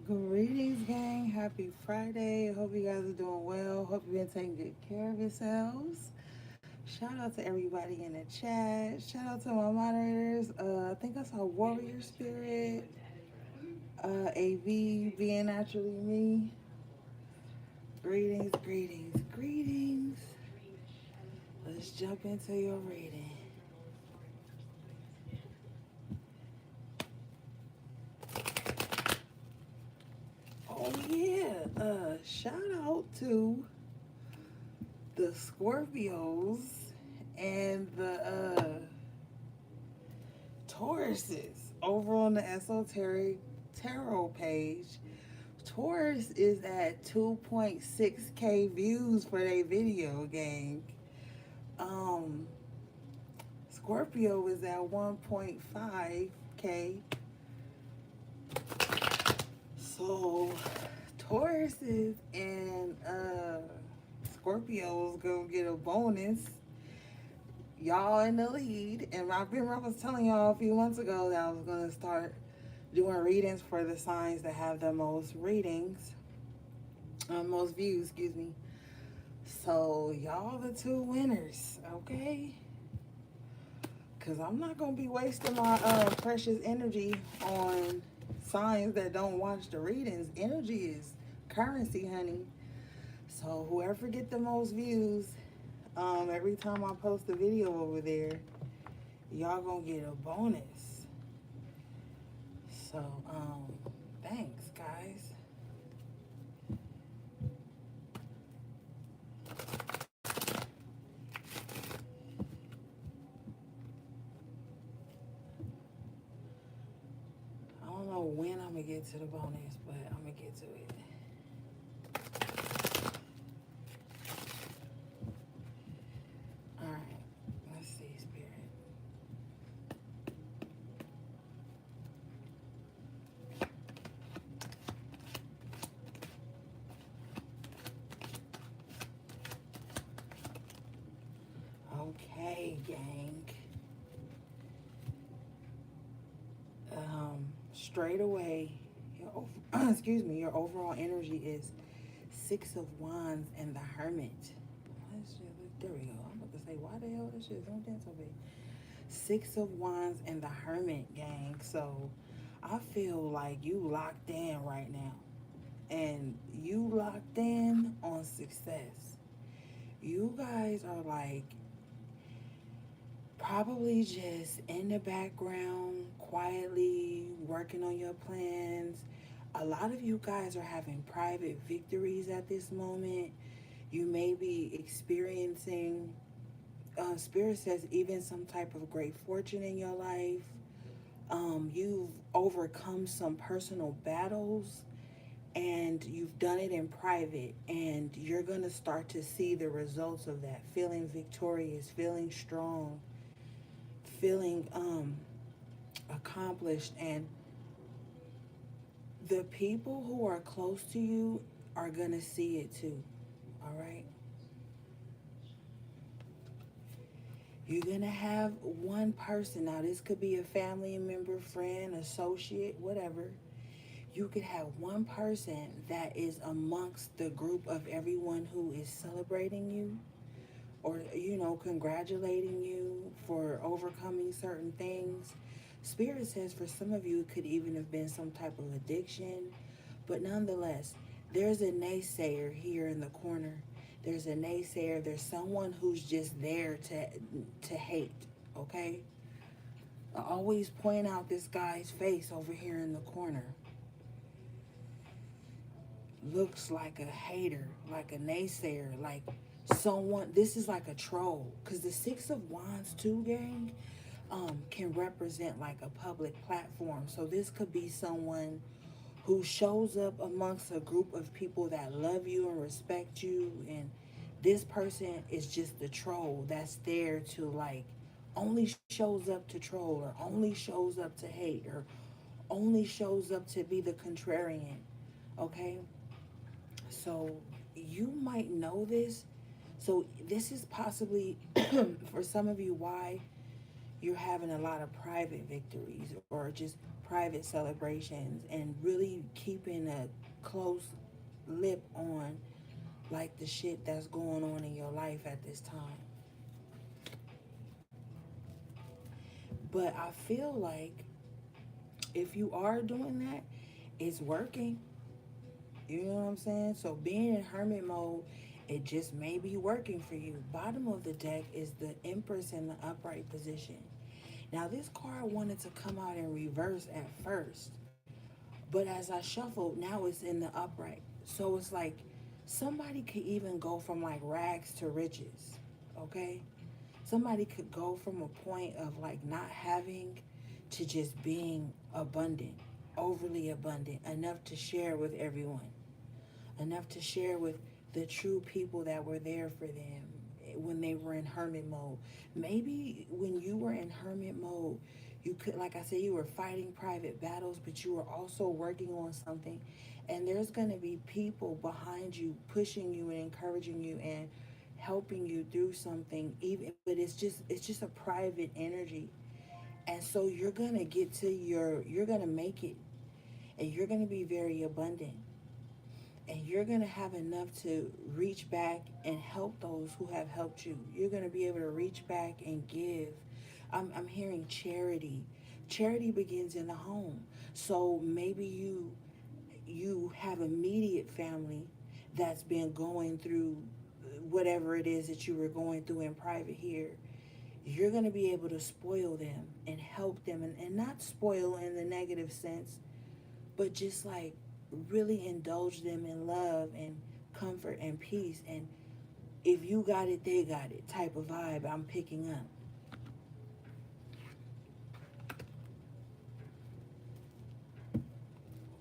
Greetings, gang. Happy Friday. Hope you guys are doing well. Hope you've been taking good care of yourselves. Shout out to everybody in the chat. Shout out to my moderators. I think I saw Warrior Spirit, AV, being naturally me. Greetings, greetings, greetings. Let's jump into your reading. Oh, yeah. Shout out to the Scorpios and the Tauruses over on the Esoteric Tarot page. Taurus is at 2.6K views for their video gang. Um, Scorpio is at 1.5K. So Tauruses and Scorpios gonna get a bonus. Y'all in the lead, and I remember I was telling y'all a few months ago that I was gonna start doing readings for the signs that have the most readings, most views, excuse me. So y'all the two winners, okay? Cause I'm not gonna be wasting my precious energy on signs that don't watch the readings. Energy is currency, honey. So whoever get the most views, every time I post a video over there, y'all gonna get a bonus. So thanks, guys. I don't know when I'm gonna get to the bonus, but I'm gonna get to it. All right, let's see, Spirit. Okay, gang. Straight away, excuse me, your overall energy is Six of Wands and the Hermit. There we go. I'm about to say, why the hell this shit don't dance so big? Six of Wands and the Hermit, gang. So I feel like you locked in right now. And you locked in on success. You guys are like probably just in the background, quietly working on your plans. A lot of you guys are having private victories at this moment. You may be experiencing, Spirit says, even some type of great fortune in your life. You've overcome some personal battles and you've done it in private, and you're going to start to see the results of that. Feeling victorious, feeling strong, feeling accomplished, and the people who are close to you are going to see it too. All right? You're going to have one person. Now, this could be a family member, friend, associate, whatever. You could have one person that is amongst the group of everyone who is celebrating you or, congratulating you for overcoming certain things. Spirit says for some of you, it could even have been some type of addiction. But nonetheless, there's a naysayer here in the corner. There's a naysayer. There's someone who's just there to hate, okay? I always point out this guy's face over here in the corner. Looks like a hater, like a naysayer, like someone. This is like a troll. Because the Six of Wands, too, gang, can represent like a public platform. So this could be someone who shows up amongst a group of people that love you and respect you, and this person is just the troll that's there to like only shows up to troll, or only shows up to hate, or only shows up to be the contrarian. Okay, so you might know this. So this is possibly for some of you why you're having a lot of private victories or just private celebrations, and really keeping a close lip on like the shit that's going on in your life at this time. But I feel like if you are doing that, it's working. You know what I'm saying? So being in hermit mode, it just may be working for you. Bottom of the deck is the Empress in the upright position. Now this card wanted to come out in reverse at first, but as I shuffled, now it's in the upright. So it's like somebody could even go from like rags to riches. Okay? Somebody could go from a point of like not having to just being abundant, overly abundant, enough to share with everyone, enough to share with the true people that were there for them when they were in hermit mode. Maybe when you were in hermit mode, you could, like I said, you were fighting private battles, but you were also working on something. And there's going to be people behind you, pushing you and encouraging you and helping you through something, even, but it's just a private energy. And so you're going to make it, and you're going to be very abundant, and you're going to have enough to reach back and help those who have helped you. You're going to be able to reach back and give. I'm hearing charity. Charity begins in the home. So maybe you have immediate family that's been going through whatever it is that you were going through in private here. You're going to be able to spoil them and help them, and not spoil in the negative sense, but just like really indulge them in love and comfort and peace. And if you got it, they got it type of vibe I'm picking up.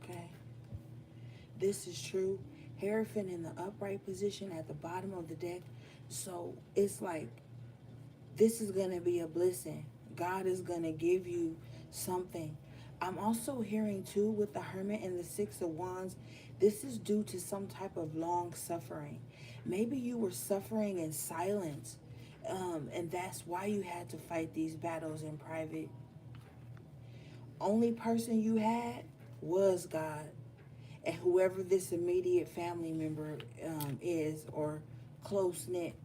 Okay. This is true. Hierophant in the upright position at the bottom of the deck. So it's like this is going to be a blessing. God is going to give you something. I'm also hearing too with the Hermit and the Six of Wands, this is due to some type of long suffering. Maybe you were suffering in silence, and that's why you had to fight these battles in private. Only person you had was God, and whoever this immediate family member is, or close knit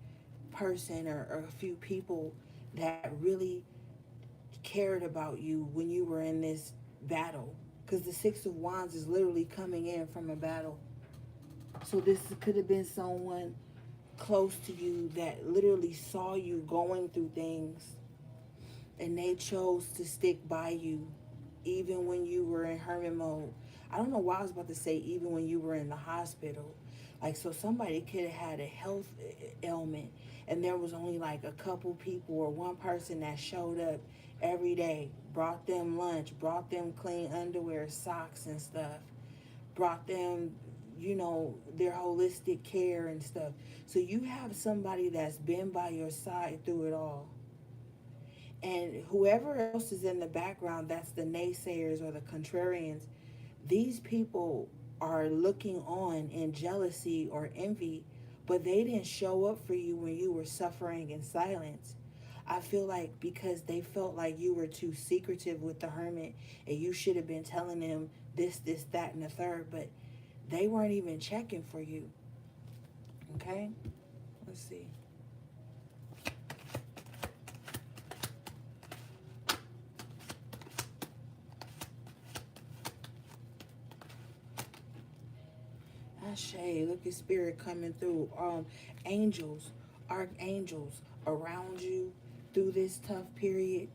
person, or a few people that really cared about you when you were in this battle. Because the Six of Wands is literally coming in from a battle. So this could have been someone close to you that literally saw you going through things, and they chose to stick by you even when you were in hermit mode. I don't know why I was about to say even when you were in the hospital. Like, so somebody could have had a health ailment, and there was only like a couple people or one person that showed up every day, brought them lunch, brought them clean underwear, socks and stuff, brought them, their holistic care and stuff. So you have somebody that's been by your side through it all. And whoever else is in the background, that's the naysayers or the contrarians, these people are looking on in jealousy or envy, but they didn't show up for you when you were suffering in silence. I feel like because they felt like you were too secretive with the hermit, and you should have been telling them this, that, and the third, but they weren't even checking for you. Okay? Let's see. Ashe, look at spirit coming through. Angels, archangels around you through this tough period.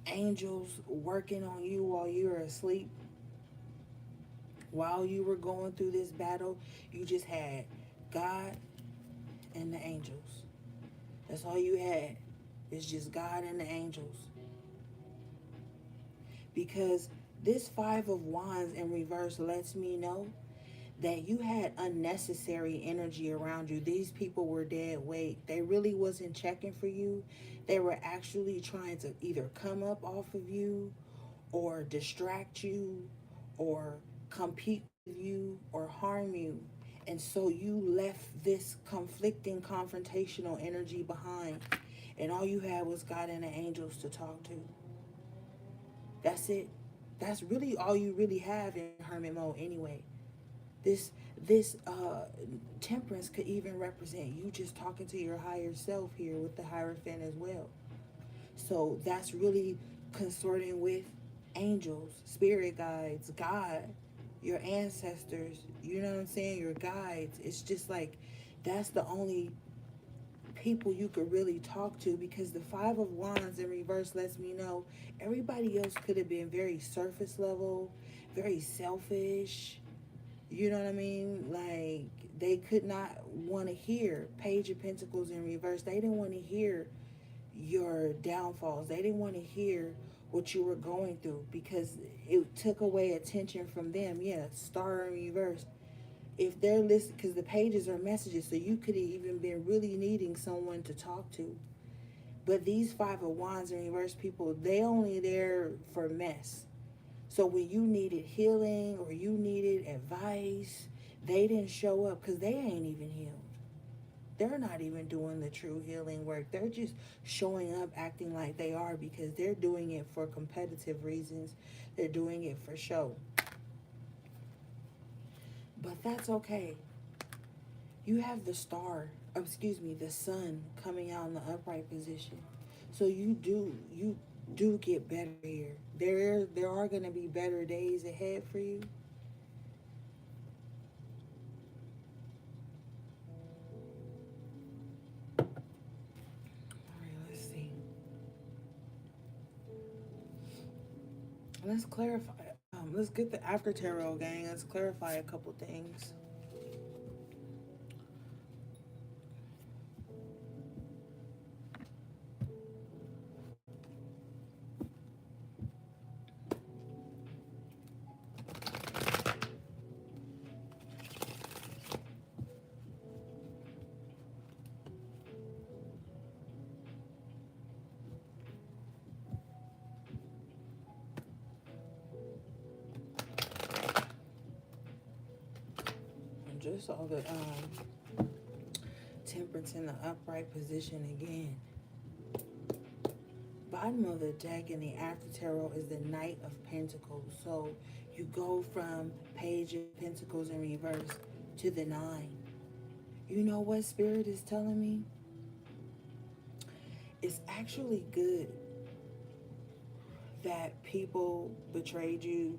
Angels working on you while you were asleep. While you were going through this battle, you just had God and the angels. That's all you had. It's just God and the angels. Because this Five of Wands in reverse lets me know that you had unnecessary energy around you. These people were dead weight. They really wasn't checking for you. They were actually trying to either come up off of you, or distract you, or compete with you, or harm you. And so you left this conflicting confrontational energy behind, and all you had was God and the angels to talk to. That's it. That's really all you really have in hermit mode anyway. This temperance could even represent you just talking to your higher self here with the Hierophant as well. So that's really consorting with angels, spirit guides, God, your ancestors, you know what I'm saying, your guides. It's just like that's the only people you could really talk to, because the Five of Wands in reverse lets me know everybody else could have been very surface level, very selfish. You know what I mean? Like, they could not want to hear Page of Pentacles in reverse. They didn't want to hear your downfalls. They didn't want to hear what you were going through because it took away attention from them. Yeah, Star in reverse. If they're listening, because the pages are messages, so you could have even been really needing someone to talk to. But these Five of Wands in reverse people, they only there for mess. So when you needed healing or you needed advice, they didn't show up because they ain't even healed. They're not even doing the true healing work. They're just showing up acting like they are because they're doing it for competitive reasons. They're doing it for show. But that's okay. You have the star, excuse me, the sun coming out in the upright position. So you do get better here. There are going to be better days ahead for you. All right, let's see. Let's clarify. Let's get the after tarot, gang. Let's clarify a couple things. And just saw the temperance in the upright position again. Bottom of the deck in the after tarot is the Knight of Pentacles. So you go from Page of Pentacles in reverse to the Nine. You know what Spirit is telling me? It's actually good that people betrayed you,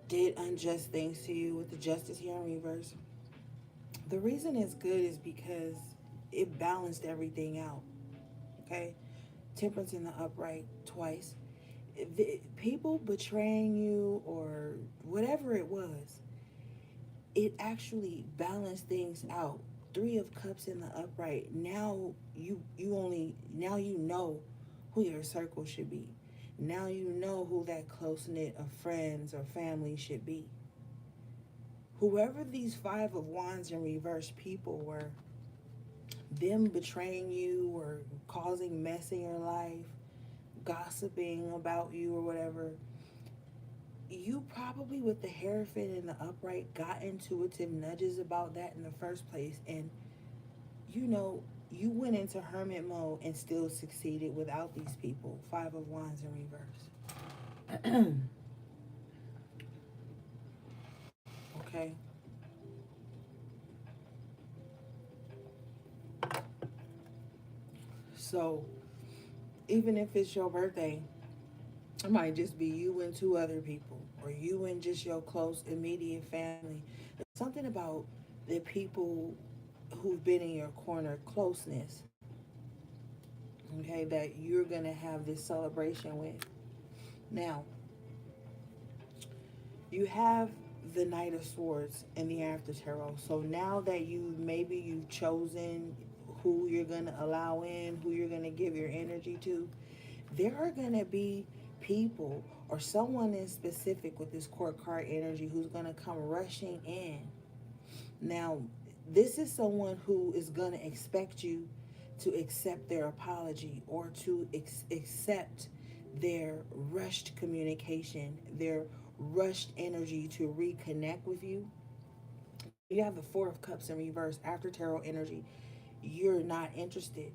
did unjust things to you with the Justice here in reverse. The reason it's good is because it balanced everything out. Okay? Temperance in the upright twice. People betraying you or whatever it was, it actually balanced things out. Three of Cups in the upright. Now you know who your circle should be. Now you know who that close knit of friends or family should be. Whoever these Five of Wands in reverse people were, them betraying you or causing mess in your life, gossiping about you or whatever, you probably with the Hierophant in the upright got intuitive nudges about that in the first place, and you know you went into hermit mode and still succeeded without these people. Five of Wands in reverse. Okay. So even if it's your birthday, it might just be you and two other people, or you and just your close immediate family. There's something about the people who've been in your corner, closeness, okay, that you're gonna have this celebration with. Now, you have the Knight of Swords in the after tarot. So now that you've chosen who you're gonna allow in, who you're gonna give your energy to, there are gonna be people or someone in specific with this court card energy who's gonna come rushing in. Now, this is someone who is gonna expect you to accept their apology or to accept their rushed communication, their rushed energy to reconnect with you. You have the Four of Cups in reverse after tarot energy. You're not interested.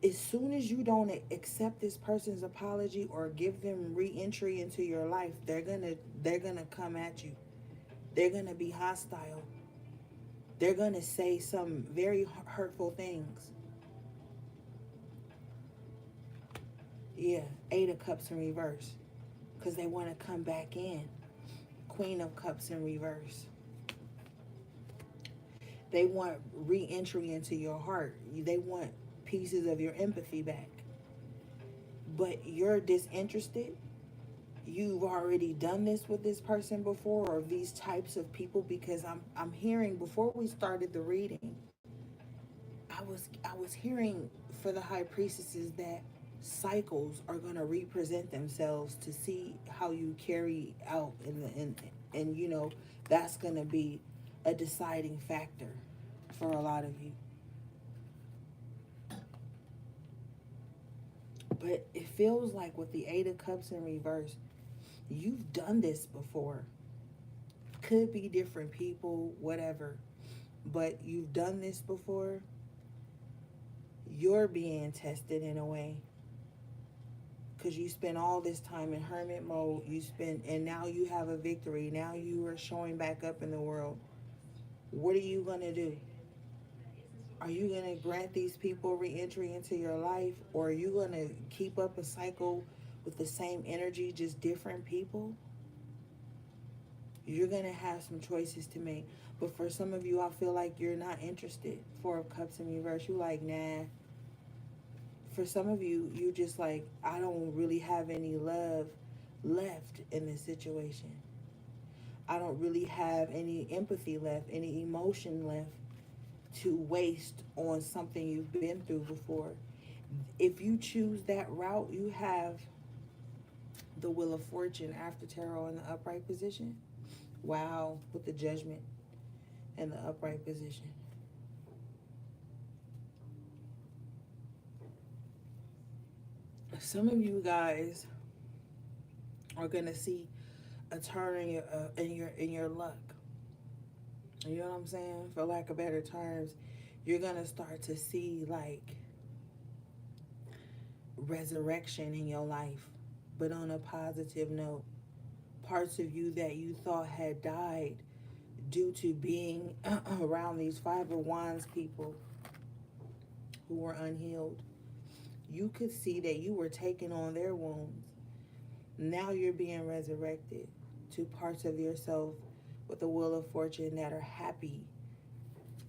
as soon as you don't accept this person's apology or give them re-entry into your life, they're gonna come at you. They're gonna be hostile. They're gonna say some very hurtful things. Yeah, Eight of Cups in reverse, because they want to come back in. Queen of Cups in reverse. They want re-entry into your heart. They want pieces of your empathy back. But you're disinterested. You've already done this with this person before, or these types of people, because I'm hearing, before we started the reading, I was hearing for the high priestesses that cycles are going to represent themselves to see how you carry out and you know, that's going to be a deciding factor for a lot of you. But it feels like with the Eight of Cups in reverse, you've done this before. Could be different people, whatever, but you've done this before. You're being tested in a way, because you spent all this time in hermit mode. And now you have a victory. Now you are showing back up in the world. What are you going to do? Are you going to grant these people re-entry into your life, or are you going to keep up a cycle with the same energy, just different people? You're going to have some choices to make. But for some of you, I feel like you're not interested. Four of Cups in reverse. You like, nah. For some of you, you just like, I don't really have any love left in this situation. I don't really have any empathy left, any emotion left to waste on something you've been through before. If you choose that route, you have the Wheel of Fortune after Tarot in the upright position. Wow, with the Judgment in the upright position. Some of you guys are gonna see a turn in your luck. You know what I'm saying? For lack of better terms, you're gonna start to see like resurrection in your life, but on a positive note. Parts of you that you thought had died due to being around these Five of Wands people who were unhealed. You could see that you were taking on their wounds. Now you're being resurrected to parts of yourself with the Wheel of Fortune that are happy.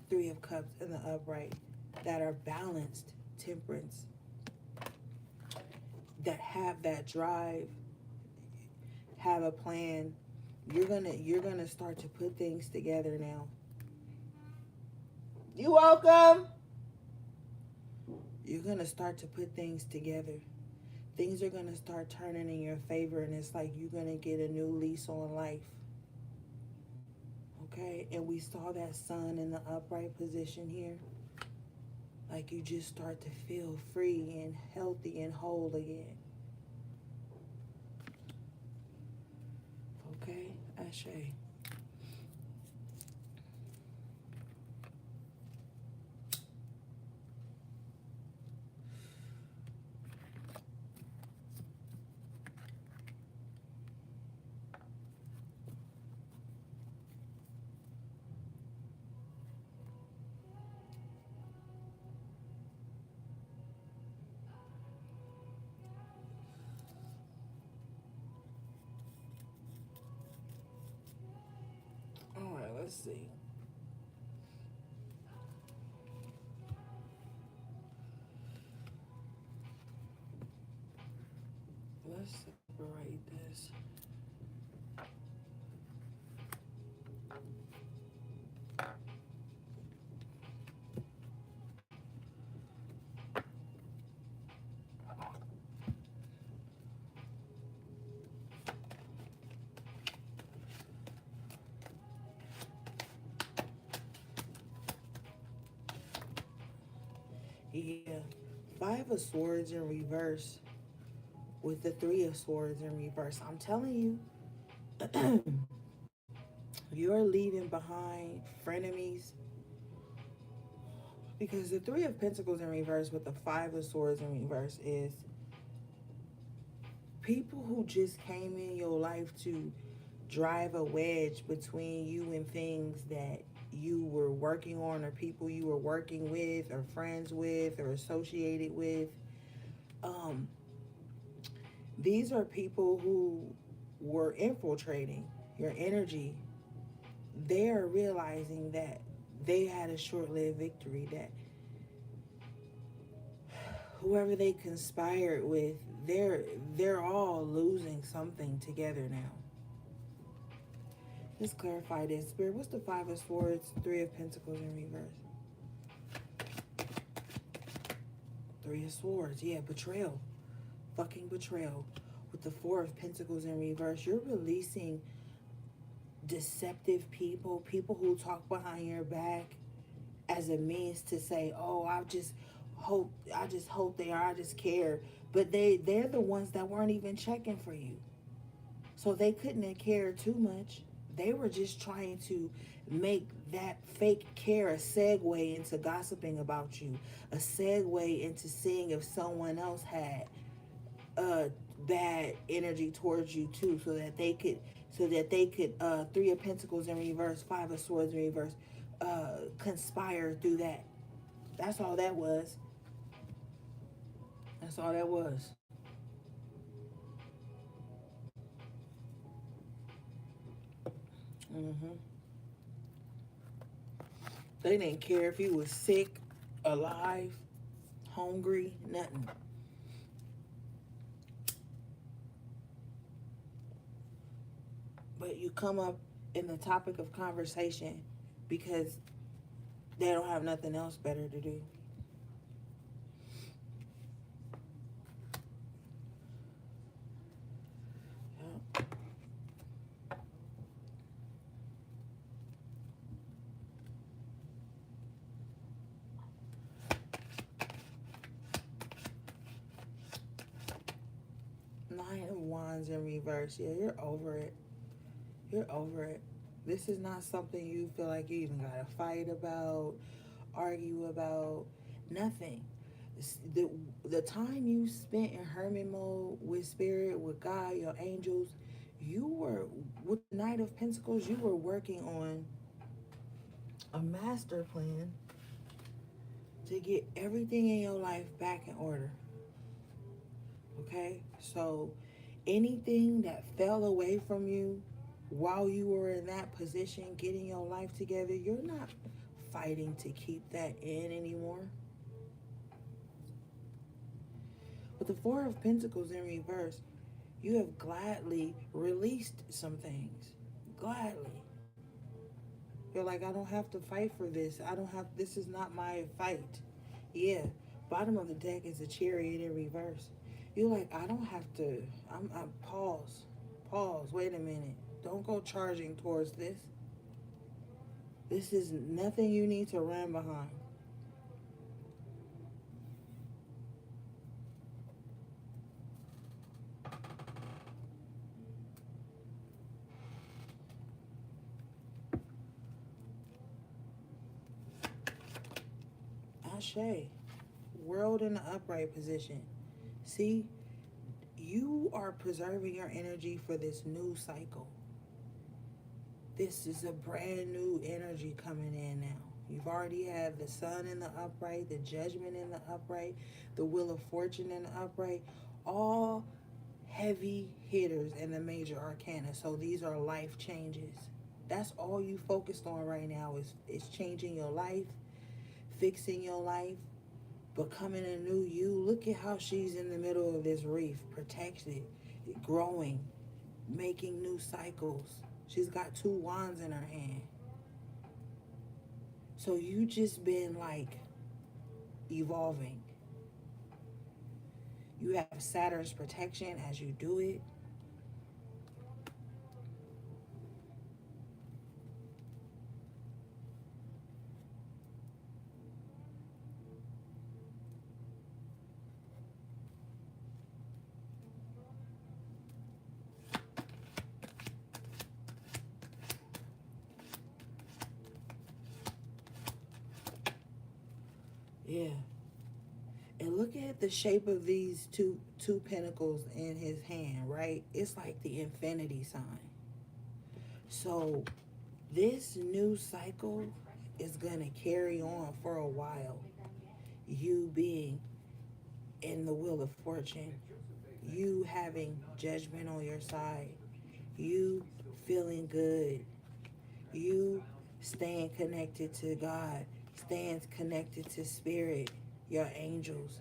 Three of Cups in the upright, that are balanced, temperance, that have that drive, have a plan. You're gonna start to put things together now. You welcome. You're gonna start to put things together. Things are gonna start turning in your favor, and it's like you're gonna get a new lease on life. Okay, and we saw that sun in the upright position here. Like you just start to feel free and healthy and whole again. Okay, Ashe. All right, let's see. Let's separate this. Yeah, Five of Swords in reverse with the Three of Swords in reverse. I'm telling you, you're leaving behind frenemies. Because the Three of Pentacles in reverse with the Five of Swords in reverse is people who just came in your life to drive a wedge between you and things that you were working on, or people you were working with or friends with or associated with. Um, these are people who were infiltrating your energy. They are realizing that they had a short-lived victory, that whoever they conspired with, they're all losing something together now. Let's clarify this. Spirit, what's the Five of Swords, Three of Pentacles in reverse? Three of Swords, yeah, betrayal. Fucking betrayal. With the Four of Pentacles in reverse, you're releasing deceptive people, people who talk behind your back as a means to say, oh, I just hope they are, I just care. But they're the ones that weren't even checking for you. So they couldn't have cared too much. They were just trying to make that fake care a segue into gossiping about you, a segue into seeing if someone else had bad energy towards you too, so that they could Three of Pentacles in reverse, Five of Swords in reverse, conspire through that. That's all that was. That's all that was. hmm They didn't care if you was sick, alive, hungry, nothing. But you come up in the topic of conversation because they don't have nothing else better to do. Yeah. Nine of Wands in reverse. Yeah, you're over it. You're over it. This is not something you feel like you even gotta fight about, argue about, nothing. The time you spent in hermit mode with spirit, with God, your angels, you were, with the Knight of Pentacles, you were working on a master plan to get everything in your life back in order. Okay? So anything that fell away from you while you were in that position, getting your life together, you're not fighting to keep that in anymore. With the Four of Pentacles in reverse, you have gladly released some things. Gladly. You're like, I don't have to fight for this. I don't have, this is not my fight. Yeah. Bottom of the deck is a Chariot in reverse. You're like, I don't have to, I'm pause. Pause. Wait a minute. Don't go charging towards this. This is nothing you need to run behind. Ashe. World in the upright position. See, you are preserving your energy for this new cycle. This is a brand new energy coming in now. You've already had the Sun in the upright, the Judgment in the upright, the Wheel of Fortune in the upright, all heavy hitters in the major arcana. So these are life changes. That's all you focused on right now is changing your life, fixing your life, becoming a new you. Look at how she's in the middle of this reef, protected, growing, making new cycles. She's got two wands in her hand. So you just been like evolving. You have Saturn's protection as you do it. Yeah. And look at the shape of these two pentacles in his hand, right? It's like the infinity sign. So this new cycle is going to carry on for a while. You being in the wheel of fortune, you having judgment on your side, you feeling good, you staying connected to God, staying connected to spirit, your angels,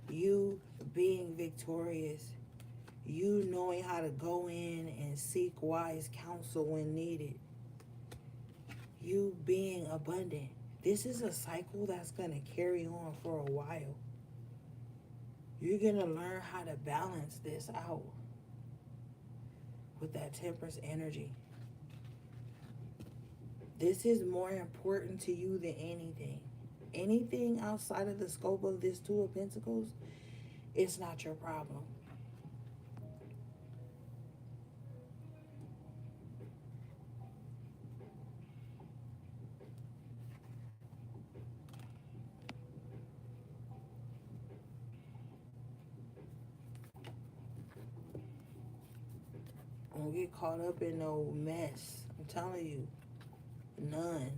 you being victorious, you knowing how to go in and seek wise counsel when needed, you being abundant. This is a cycle that's going to carry on for a while. You're going to learn how to balance this out with that Temperance energy. This is more important to you than anything. Anything outside of the scope of this Two of Pentacles, it's not your problem. Don't get caught up in no mess. I'm telling you, none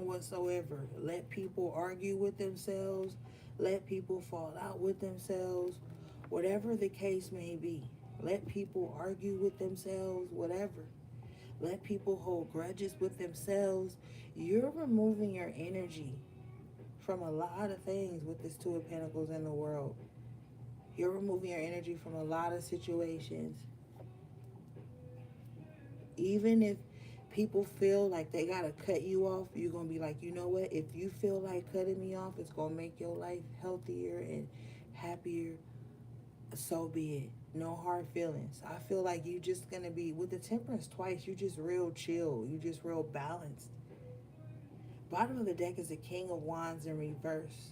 whatsoever. Let people argue with themselves. Let people fall out with themselves. Whatever the case may be. Let people argue with themselves, whatever. Let people hold grudges with themselves. You're removing your energy from a lot of things with this Two of Pentacles in the world. You're removing your energy from a lot of situations. Even if people feel like they gotta cut you off, you're gonna be like, you know what? If you feel like cutting me off, it's gonna make your life healthier and happier. So be it. No hard feelings. I feel like you just gonna be with the Temperance twice. You just real chill. You just real balanced. Bottom of the deck is the King of Wands in reverse.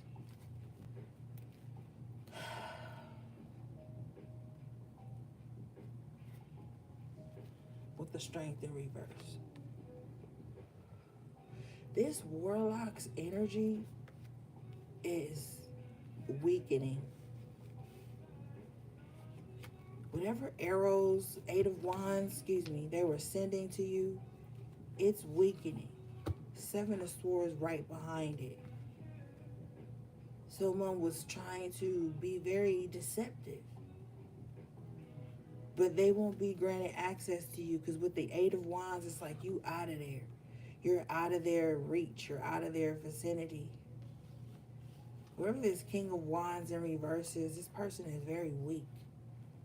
With the Strength in reverse. This Warlock's energy is weakening. Whatever arrows, Eight of Wands, they were sending to you, it's weakening. Seven of Swords right behind it. Someone was trying to be very deceptive, but they won't be granted access to you because with the Eight of Wands, it's like you out of there. You're out of their reach. You're out of their vicinity. Whoever this King of Wands in reverse is, this person is very weak.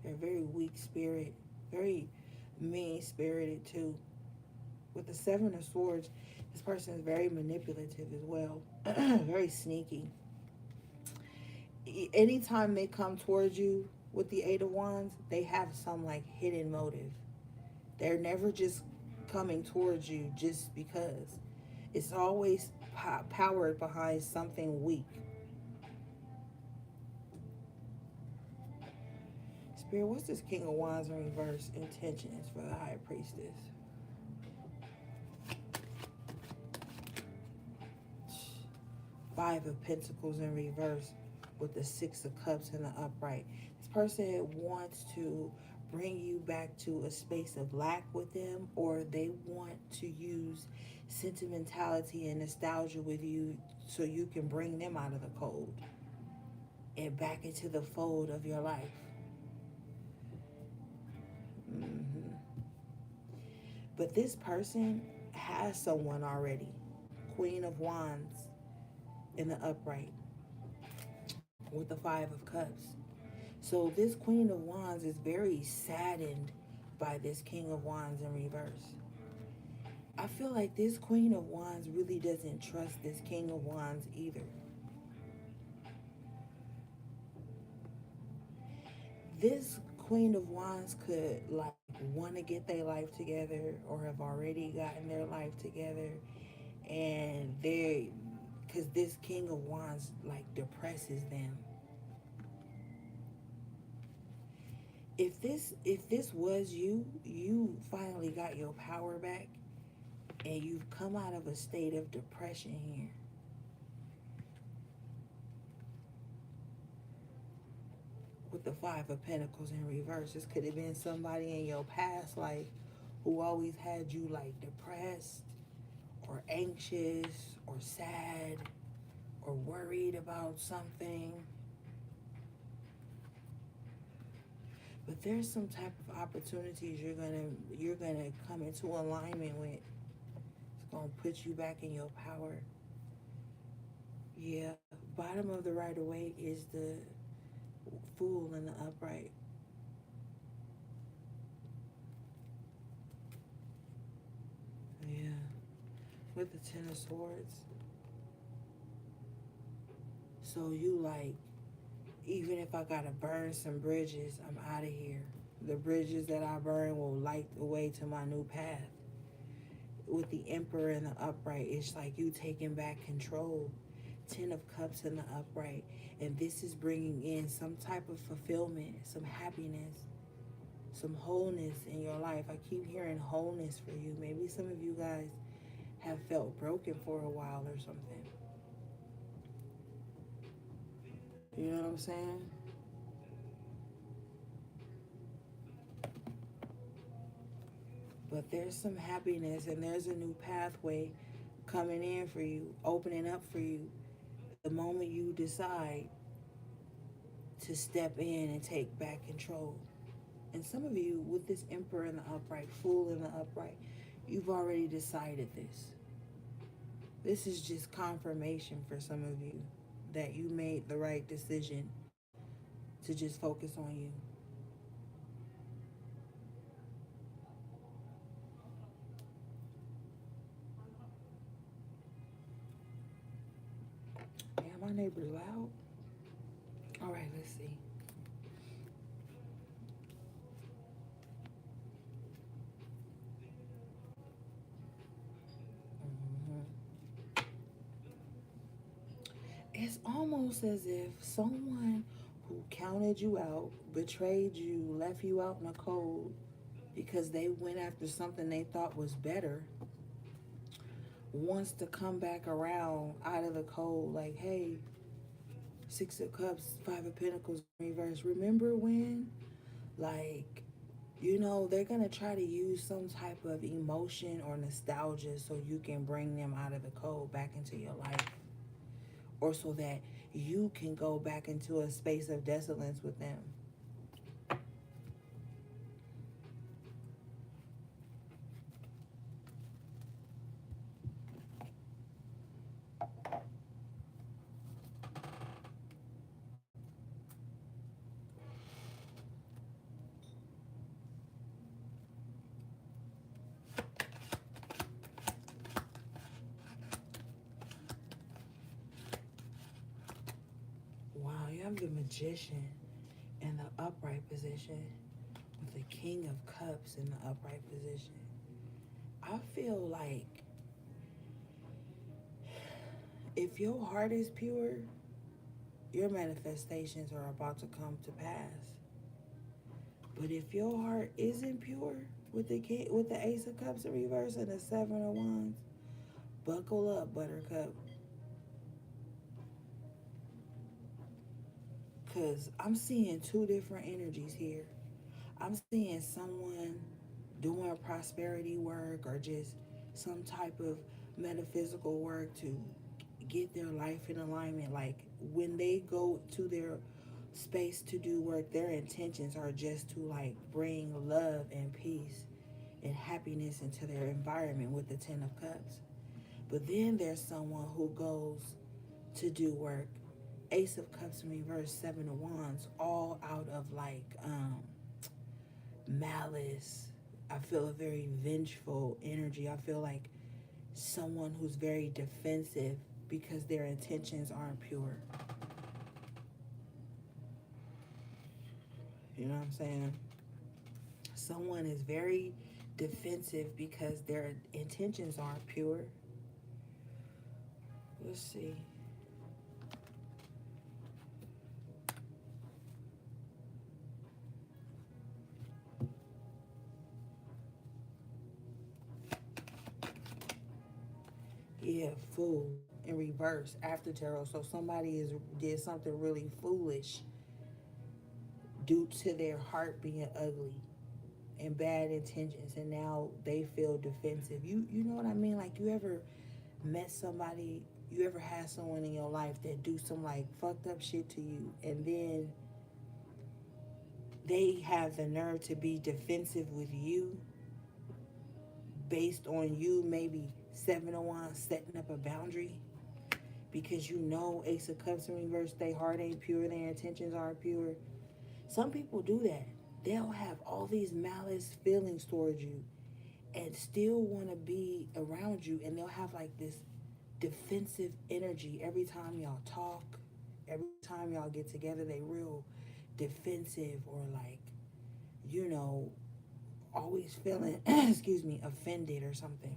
They're very weak spirit, very mean-spirited too. With the Seven of Swords, this person is very manipulative as well, very sneaky. Anytime they come towards you with the Eight of Wands, they have some like hidden motive. They're never just coming towards you just because. It's always powered behind something weak. Spirit, what's this King of Wands in reverse intentions for the High Priestess? Five of Pentacles in reverse with the Six of Cups in the upright. This person wants to bring you back to a space of lack with them, or they want to use sentimentality and nostalgia with you so you can bring them out of the cold and back into the fold of your life. But this person has someone already. Queen of Wands in the upright with the Five of Cups. So this Queen of Wands is very saddened by this King of Wands in reverse. I feel like this Queen of Wands really doesn't trust this King of Wands either. This Queen of Wands could like want to get their life together or have already gotten their life together, and they, because this King of Wands like depresses them. If this was you finally got your power back and you've come out of a state of depression here. with the Five of Pentacles in reverse. This could have been somebody in your past life who always had you like depressed or anxious or sad or worried about something. But there's some type of opportunities you're gonna come into alignment with. It's gonna put you back in your power. Yeah, bottom of the Rider-Waite is the Fool in the upright. Yeah, with the Ten of Swords. So you like, even if I gotta burn some bridges, I'm out of here. The bridges that I burn will light the way to my new path. With the Emperor in the upright, it's like you taking back control. Ten of Cups in the upright. And this is bringing in some type of fulfillment, some happiness, some wholeness in your life. I keep hearing wholeness for you. Maybe some of you guys have felt broken for a while or something. You know what I'm saying? But there's some happiness and there's a new pathway coming in for you, opening up for you the moment you decide to step in and take back control. And some of you, with this Emperor in the upright, Fool in the upright, you've already decided this. This is just confirmation for some of you that you made the right decision to just focus on you. Damn, my neighbor's loud. All right, let's see. Mhm. It's almost as if someone who counted you out, betrayed you, left you out in the cold because they went after something they thought was better, wants to come back around out of the cold like, hey, Six of Cups, Five of Pentacles in reverse. Remember when? Like, they're going to try to use some type of emotion or nostalgia so you can bring them out of the cold back into your life. Or so that you can go back into a space of desolence with them. Wow, you have the Magician in the upright position with the King of Cups in the upright position. I feel like if your heart is pure, your manifestations are about to come to pass. But if your heart isn't pure, with the Ace of Cups in reverse and the Seven of Wands, buckle up, Buttercup. Because I'm seeing two different energies here. I'm seeing someone doing prosperity work or just some type of metaphysical work to get their life in alignment. Like when they go to their space to do work, their intentions are just to like bring love and peace and happiness into their environment with the Ten of Cups. But then there's someone who goes to do work, Ace of Cups in reverse, Seven of Wands, all out of like malice. I feel a very vengeful energy. I feel like someone who's very defensive because their intentions aren't pure. You know what I'm saying? Someone is very defensive because their intentions aren't pure. Let's see. Yeah, Fool in reverse after tarot. So somebody did something really foolish due to their heart being ugly and bad intentions, and now they feel defensive. You know what I mean? Like, you ever met somebody, you ever had someone in your life that do some like fucked up shit to you, and then they have the nerve to be defensive with you based on you maybe 701 setting up a boundary, because you know Ace of Cups in reverse, their heart ain't pure, their intentions aren't pure. Some people do that. They'll have all these malice feelings towards you and still want to be around you, and they'll have like this defensive energy every time y'all talk, every time y'all get together. They real defensive, or like, you know, always feeling excuse me, offended or something.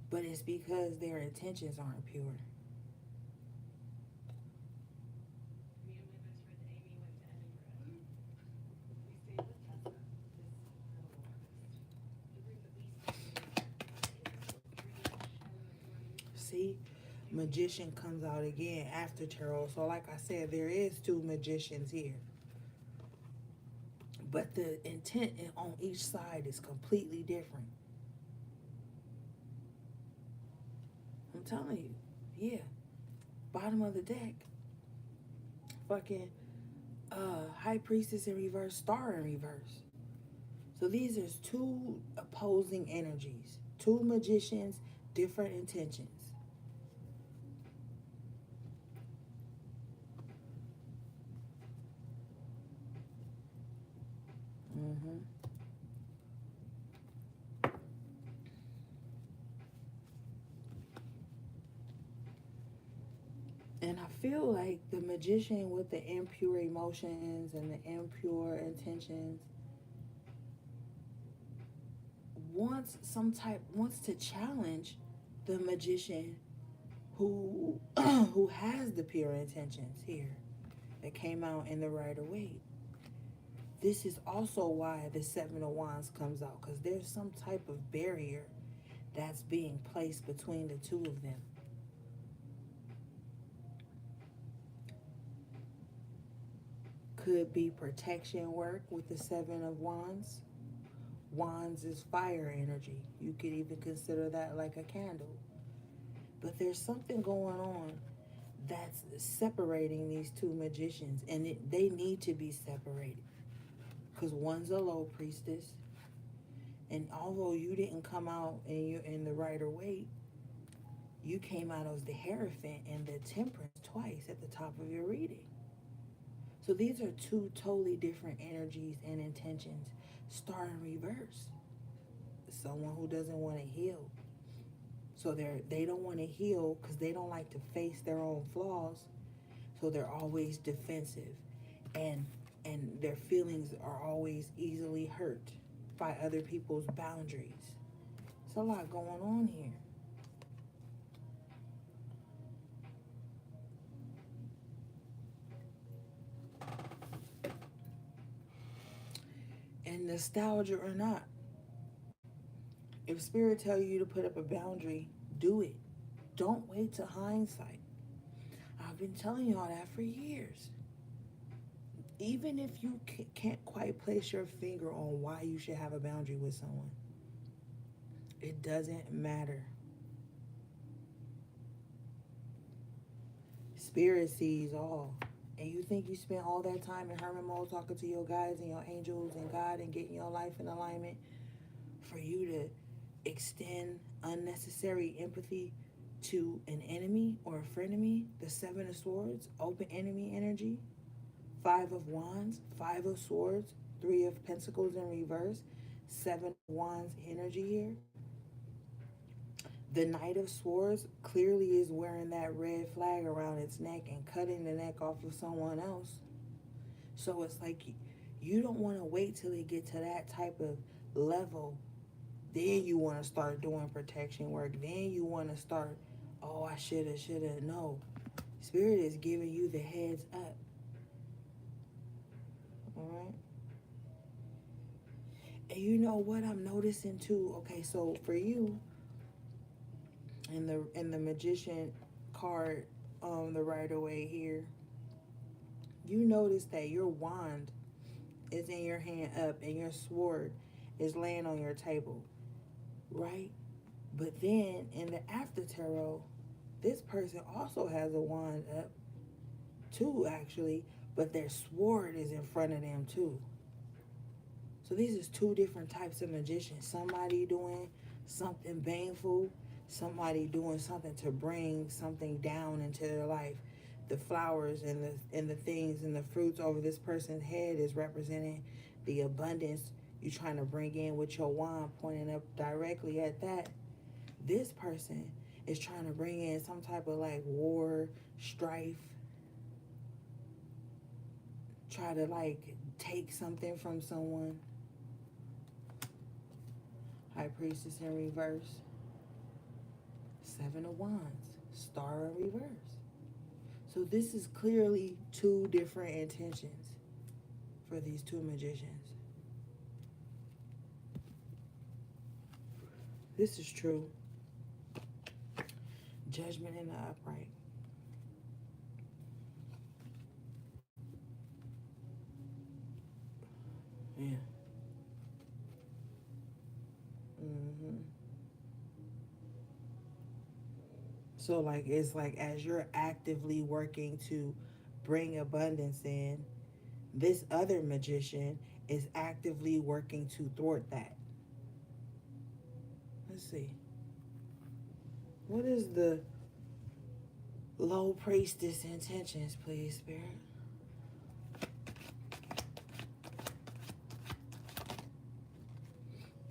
But it's because their intentions aren't pure. See, magician comes out again after tarot. So like I said, there is two magicians here, but the intent on each side is completely different. I'm telling you. Yeah. Bottom of the deck, fucking High Priestess in reverse, Star in reverse. So these are two opposing energies, two magicians, different intentions. Mm-hmm. And I feel like the magician with the impure emotions and the impure intentions wants to challenge the magician who who has the pure intentions here that came out in the Rider Waite. This is also why the Seven of Wands comes out, because there's some type of barrier that's being placed between the two of them. Could be protection work with the Seven of Wands. Wands is fire energy. You could even consider that like a candle. But there's something going on that's separating these two magicians, and they need to be separated, because one's a low priestess, and although you didn't come out and you're in the Rider Waite, you came out as the Hierophant and the Temperance twice at the top of your reading. So these are two totally different energies and intentions. Star in reverse, someone who doesn't want to heal. So they don't want to heal because they don't like to face their own flaws. So they're always defensive, and their feelings are always easily hurt by other people's boundaries. It's a lot going on here. And nostalgia or not, if spirit tell you to put up a boundary, do it. Don't wait to hindsight. I've been telling y'all that for years. Even if you can't quite place your finger on why you should have a boundary with someone, it doesn't matter. Spirit sees all. And you think you spent all that time in hermit mode talking to your guides and your angels and God and getting your life in alignment for you to extend unnecessary empathy to an enemy or a frenemy? The Seven of Swords, open enemy energy. Five of Wands, Five of Swords, Three of Pentacles in reverse, Seven of Wands energy here. The Knight of Swords clearly is wearing that red flag around its neck and cutting the neck off of someone else. So it's like you don't want to wait till they get to that type of level. Then you want to start doing protection work. Then you want to start, oh, I shoulda. No. Spirit is giving you the heads up. All right? And you know what I'm noticing too? Okay, so for you, in the Magician card, the Rider Waite here, You notice that your wand is in your hand up and your sword is laying on your table, right? But then in the after tarot, this person also has a wand up too, actually, but their sword is in front of them too. So these is two different types of magicians. Somebody doing something baneful, somebody doing something to bring something down into their life. The flowers and the things and the fruits over this person's head is representing the abundance you trying to bring in with your wand pointing up directly at that. This person is trying to bring in some type of like war, strife, try to like take something from someone. High Priestess in reverse. Seven of Wands. Star in reverse. So this is clearly two different intentions for these two magicians. This is true. Judgment in the upright. Yeah. Mm-hmm. So like it's like as you're actively working to bring abundance in, this other magician is actively working to thwart that. Let's see. What is the low priestess intentions, please, Spirit?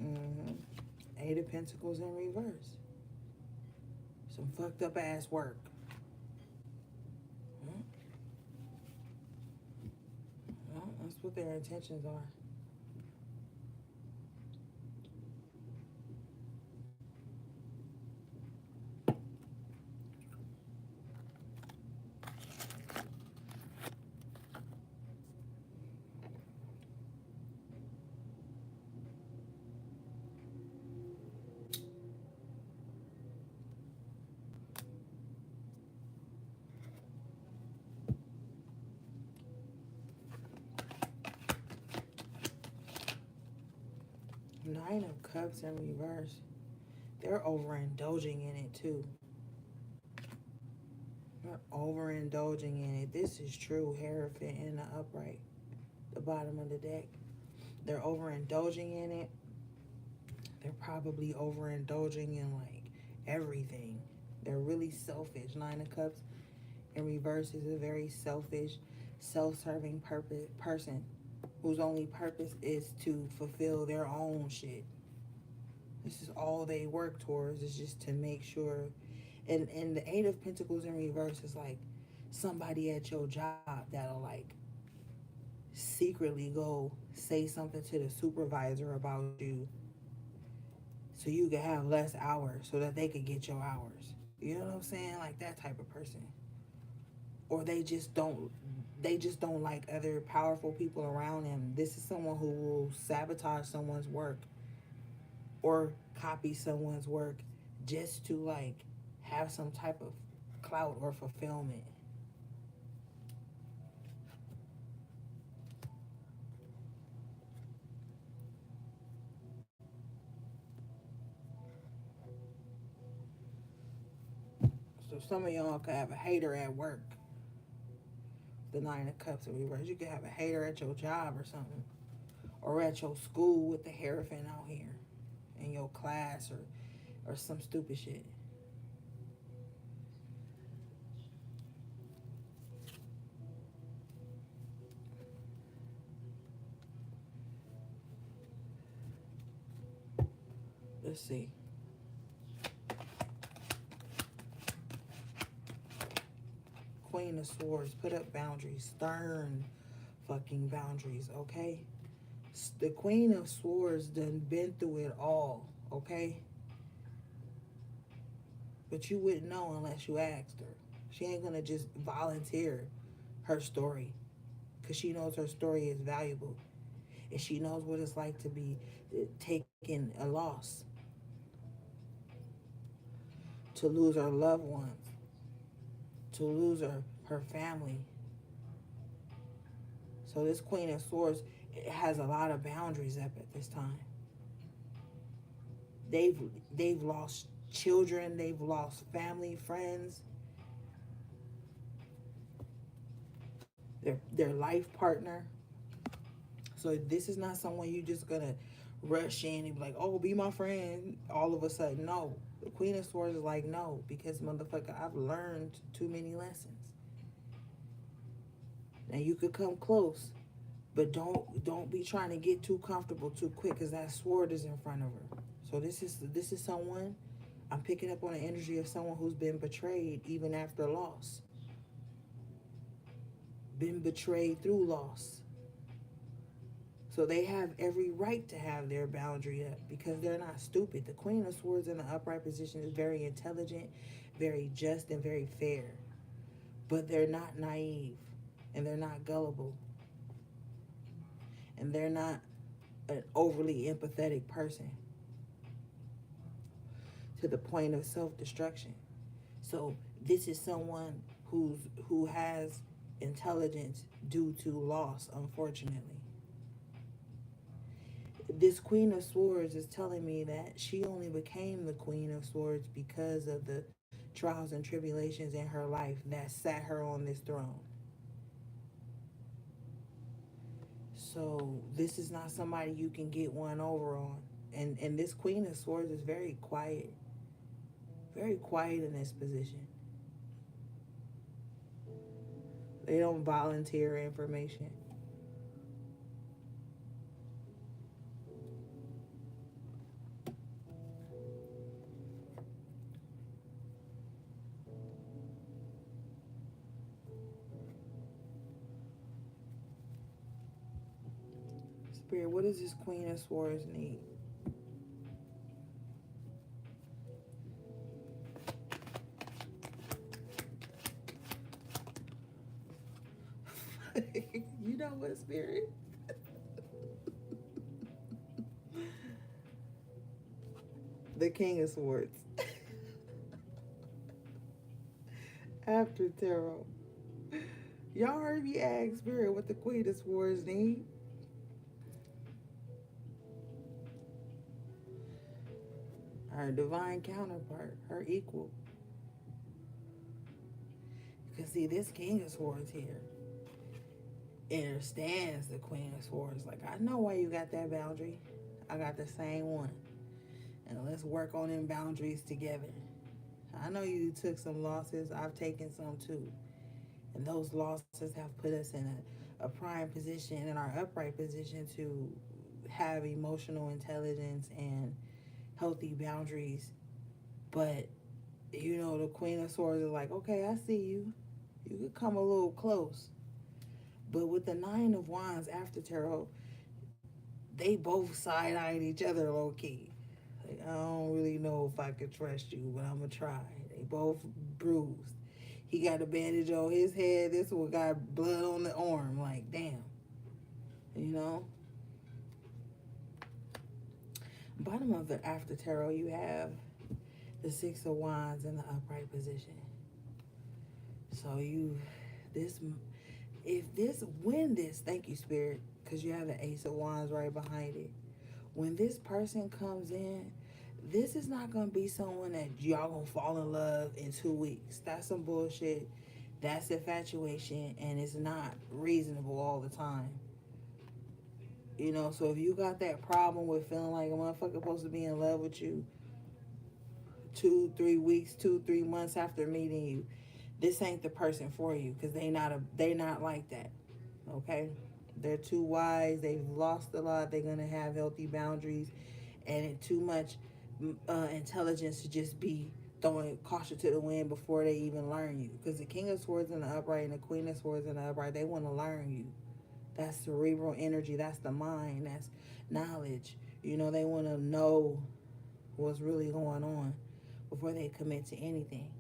Mm-hmm. Eight of Pentacles in reverse. Some fucked up ass work. Well, that's what their intentions are. Nine of Cups in reverse. They're overindulging in it too. They're overindulging in it. This is true. Hierophant in the upright, the bottom of the deck. They're overindulging in it. They're probably overindulging in like everything. They're really selfish. Nine of Cups in reverse is a very selfish, self-serving person whose only purpose is to fulfill their own shit. This is all they work towards, is just to make sure. And the Eight of Pentacles in reverse is like somebody at your job that'll like secretly go say something to the supervisor about you so you can have less hours so that they could get your hours. You know what I'm saying? Like that type of person. Or they just don't like other powerful people around them. This is someone who will sabotage someone's work or copy someone's work just to like have some type of clout or fulfillment. So some of y'all could have a hater at work. The Nine of Cups in reverse. You could have a hater at your job or something. Or at your school with the Hierophant out here. In your class or some stupid shit. Let's see. Queen of Swords. Put up boundaries. Stern fucking boundaries, okay? The Queen of Swords done been through it all, okay? But you wouldn't know unless you asked her. She ain't gonna just volunteer her story because she knows her story is valuable and she knows what it's like to be taking a loss, to lose her loved ones, to lose her family, So this Queen of Swords has a lot of boundaries up at this time. They've lost children, they've lost family, friends, their life partner. So this is not someone you just gonna rush in and be like, oh, be my friend all of a sudden. No. The Queen of Swords is like, no, because motherfucker, I've learned too many lessons. Now you could come close, but don't be trying to get too comfortable too quick, because that sword is in front of her. So this is someone, I'm picking up on the energy of someone who's been betrayed even after loss. Been betrayed through loss. So they have every right to have their boundary up because they're not stupid. The Queen of Swords in the upright position is very intelligent, very just, and very fair. But they're not naive, and they're not gullible, and they're not an overly empathetic person to the point of self-destruction. So this is someone who has intelligence due to loss, unfortunately. This Queen of Swords is telling me that she only became the Queen of Swords because of the trials and tribulations in her life that sat her on this throne. So this is not somebody you can get one over on. And this Queen of Swords is very quiet in this position. They don't volunteer information. Spirit, what does this Queen of Swords need? You know what, Spirit? The King of Swords. After tarot. Y'all heard me ask Spirit what the Queen of Swords need? Her divine counterpart, her equal. Because see, this King of Swords here understands the Queen of Swords. Like, I know why you got that boundary. I got the same one. And let's work on them boundaries together. I know you took some losses. I've taken some too. And those losses have put us in a prime position, in our upright position, to have emotional intelligence and healthy boundaries. But, you know, the Queen of Swords is like, okay, I see you. You could come a little close. But with the Nine of Wands after tarot, they both side-eyeing each other low-key. Like, I don't really know if I could trust you, but I'm going to try. They both bruised. He got a bandage on his head. This one got blood on the arm. Like, damn. You know? Bottom of the after tarot, you have the Six of Wands in the upright position. So thank you, Spirit, because you have the Ace of Wands right behind it. When this person comes in, this is not going to be someone that y'all going to fall in love in 2 weeks. That's some bullshit. That's infatuation, and it's not reasonable all the time. You know, so if you got that problem with feeling like a motherfucker supposed to be in love with you 2-3 weeks, 2-3 months after meeting you, this ain't the person for you, because they not like that. Okay? They're too wise. They've lost a lot. They're going to have healthy boundaries, and too much intelligence to just be throwing caution to the wind before they even learn you. Because the King of Swords in the upright and the Queen of Swords in the upright, they want to learn you. That's cerebral energy. That's the mind. That's knowledge. You know, they want to know what's really going on before they commit to anything.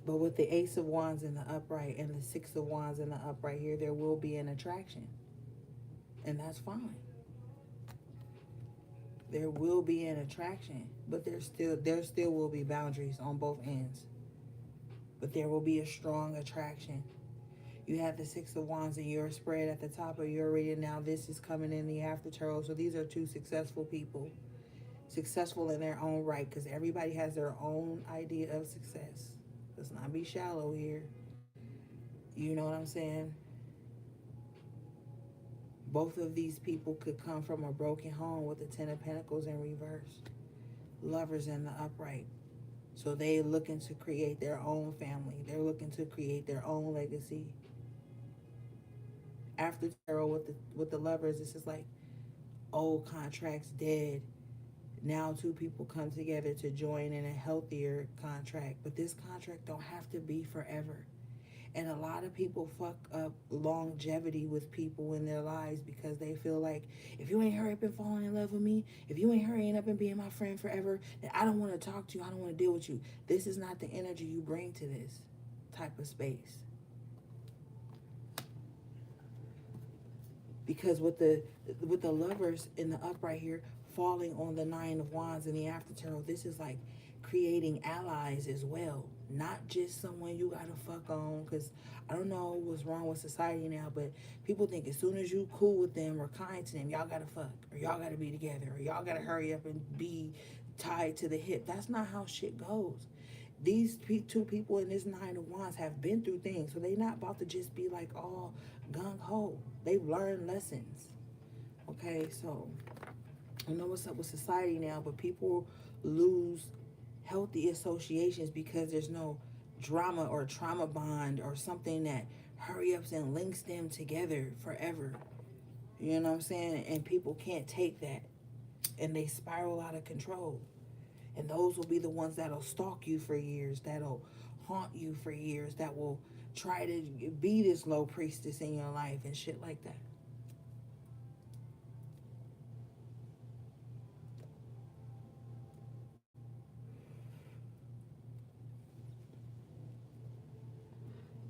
But with the Ace of Wands in the upright and the Six of Wands in the upright here, there will be an attraction. And that's fine. There will be an attraction, but there still will be boundaries on both ends. But there will be a strong attraction. You have the Six of Wands and your spread at the top of your reading. Now this is coming in the after tarot. So these are two successful people. Successful in their own right, because everybody has their own idea of success. Let's not be shallow here. You know what I'm saying? Both of these people could come from a broken home with the Ten of Pentacles in reverse. Lovers in the upright. So they're looking to create their own family. They're looking to create their own legacy. After tarot with the lovers, this is like old contracts dead. Now two people come together to join in a healthier contract. But this contract don't have to be forever. And a lot of people fuck up longevity with people in their lives because they feel like, if you ain't hurry up and falling in love with me, if you ain't hurrying up and being my friend forever, then I don't want to talk to you. I don't want to deal with you. This is not the energy you bring to this type of space. Because with the lovers in the upright here falling on the Nine of Wands in the after tarot, this is like creating allies as well, not just someone you gotta fuck on. Because I don't know what's wrong with society now, but people think as soon as you cool with them or kind to them, y'all gotta fuck, or y'all gotta be together, or y'all gotta hurry up and be tied to the hip. That's not how shit goes. These two people in this Nine of Wands have been through things, so they're not about to just be like all gung-ho. They've learned lessons. Okay, so I don't know what's up with society now, but people lose healthy associations because there's no drama or trauma bond or something that hurry ups and links them together forever. You know what I'm saying? And people can't take that, and they spiral out of control. And those will be the ones that'll stalk you for years, that'll haunt you for years, that will try to be this low priestess in your life and shit like that.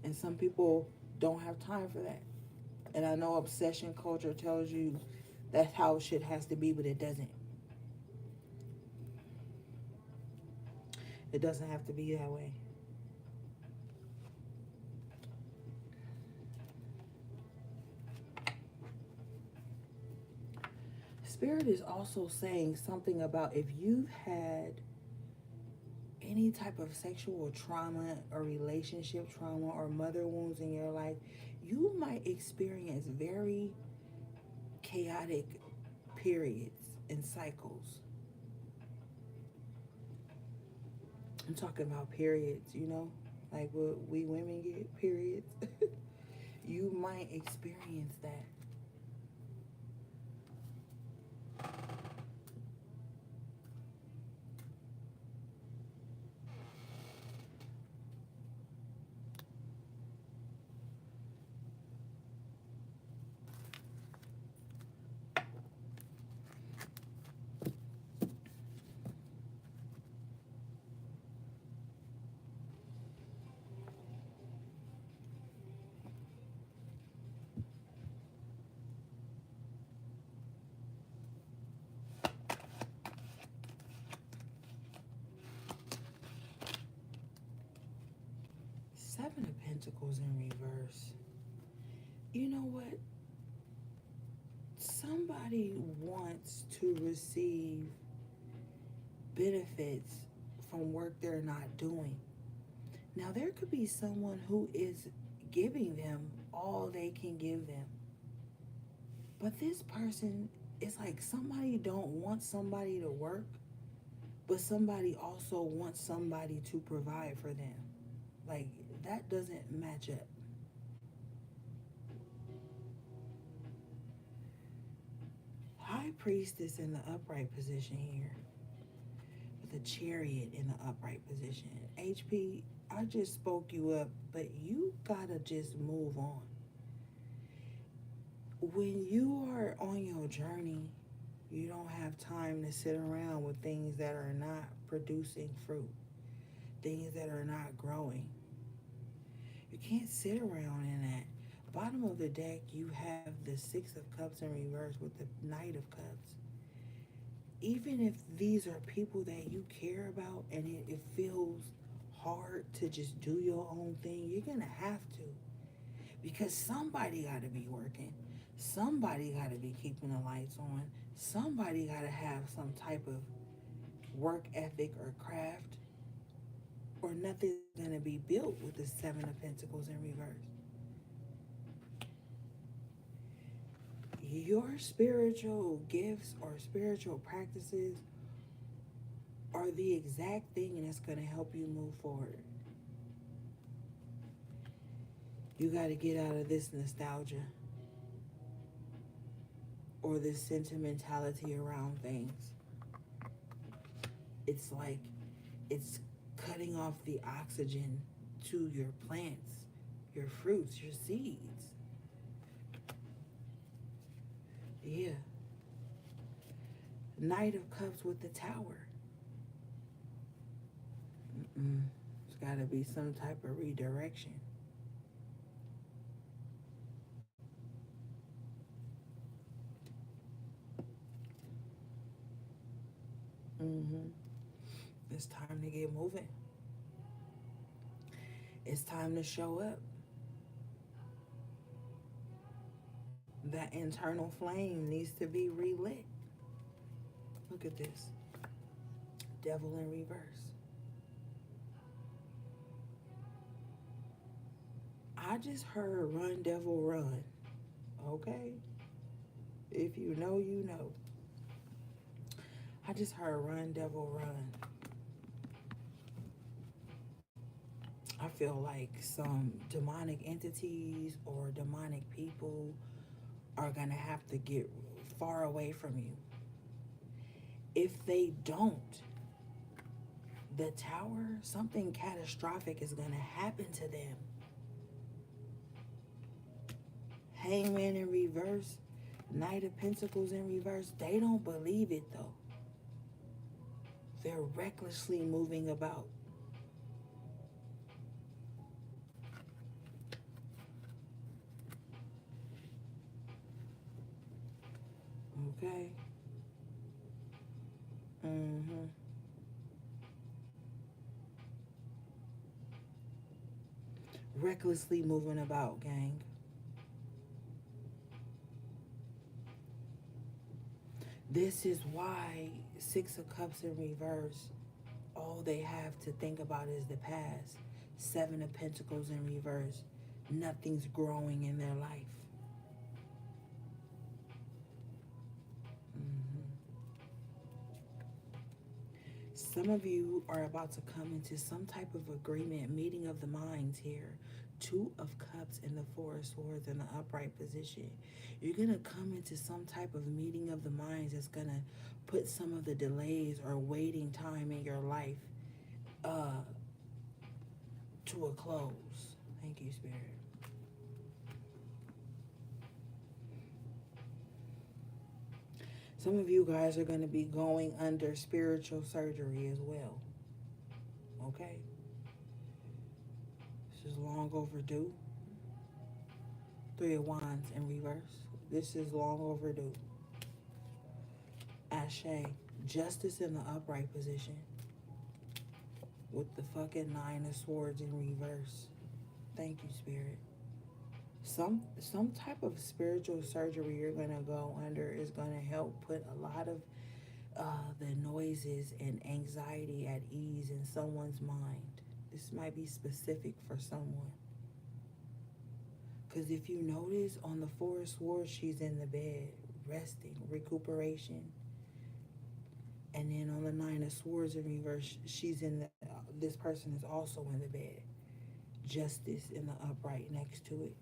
And some people don't have time for that. And I know obsession culture tells you that's how shit has to be, but it doesn't. It doesn't have to be that way. Spirit is also saying something about if you've had any type of sexual trauma or relationship trauma or mother wounds in your life, you might experience very chaotic periods and cycles. I'm talking about periods, you know, like what we women get, periods. You might experience that. Seven of Pentacles in reverse. You know what? Somebody wants to receive benefits from work they're not doing. Now, there could be someone who is giving them all they can give them. But this person, it's like somebody don't want somebody to work, but somebody also wants somebody to provide for them. Like, that doesn't match up. High Priestess in the upright position here, with a Chariot in the upright position. HP, I just spoke you up, but you gotta just move on. When you are on your journey, you don't have time to sit around with things that are not producing fruit, things that are not growing. You can't sit around in that. Bottom of the deck, you have the Six of Cups in reverse with the Knight of Cups. even if these are people that you care about and it feels hard to just do your own thing, you're gonna have to, because somebody got to be working, somebody got to be keeping the lights on, somebody got to have some type of work ethic or craft, or nothing's gonna be built with the Seven of Pentacles in reverse. Your spiritual gifts or spiritual practices are the exact thing that's going to help you move forward. You got to get out of this nostalgia or this sentimentality around things. It's like it's cutting off the oxygen to your plants, your fruits, your seeds. Yeah. Knight of Cups with the Tower. It's got to be some type of redirection. It's time to get moving. It's time to show up. That internal flame needs to be relit. Look at this. Devil in reverse. I just heard run, devil, run. Okay? If you know, you know. I just heard run, devil, run. I feel like some demonic entities or demonic people are going to have to get far away from you. If they don't, the Tower, something catastrophic is going to happen to them. Hangman in reverse, Knight of Pentacles in reverse. They don't believe it though. They're recklessly moving about. Okay? Recklessly moving about, gang. This is why Six of Cups in reverse, all they have to think about is the past. Seven of Pentacles in reverse, nothing's growing in their life. Some of you are about to come into some type of agreement, meeting of the minds here. Two of Cups and the Four of Swords in the upright position. You're going to come into some type of meeting of the minds that's going to put some of the delays or waiting time in your life to a close. Thank you, Spirit. Some of you guys are going to be going under spiritual surgery as well. Okay? This is long overdue. Three of Wands in reverse. This is long overdue. Ashe. Justice in the upright position. With the fucking Nine of Swords in reverse. Thank you, Spirit. Some type of spiritual surgery you're going to go under is going to help put a lot of the noises and anxiety at ease in someone's mind. This might be specific for someone. Because if you notice, on the Four of Swords, she's in the bed, resting, recuperation. And then on the Nine of Swords in reverse, this person is also in the bed. Justice in the upright next to it.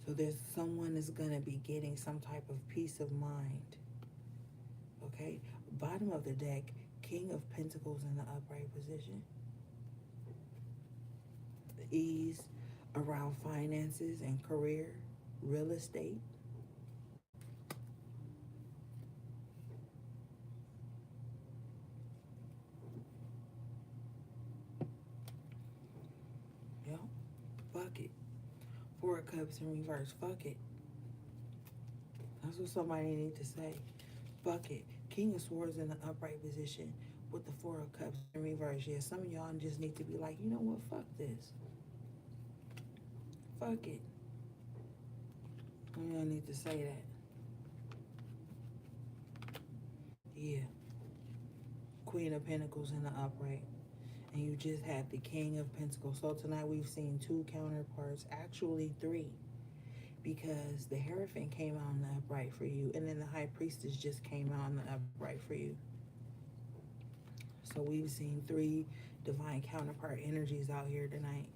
So there's someone that's going to be getting some type of peace of mind. Okay? Bottom of the deck, King of Pentacles in the upright position. The ease around finances and career, real estate. Yep. Fuck it. Four of Cups in reverse. Fuck it. That's what somebody need to say. Fuck it. King of Swords in the upright position with the Four of Cups in reverse. Yeah, some of y'all just need to be like, you know what, fuck this. Fuck it. You don't need to say that. Yeah. Queen of Pentacles in the upright. And you just had the King of Pentacles. So tonight we've seen two counterparts, actually three, because the Hierophant came out in the upright for you, and then the High Priestess just came out in the upright for you. So we've seen three divine counterpart energies out here tonight.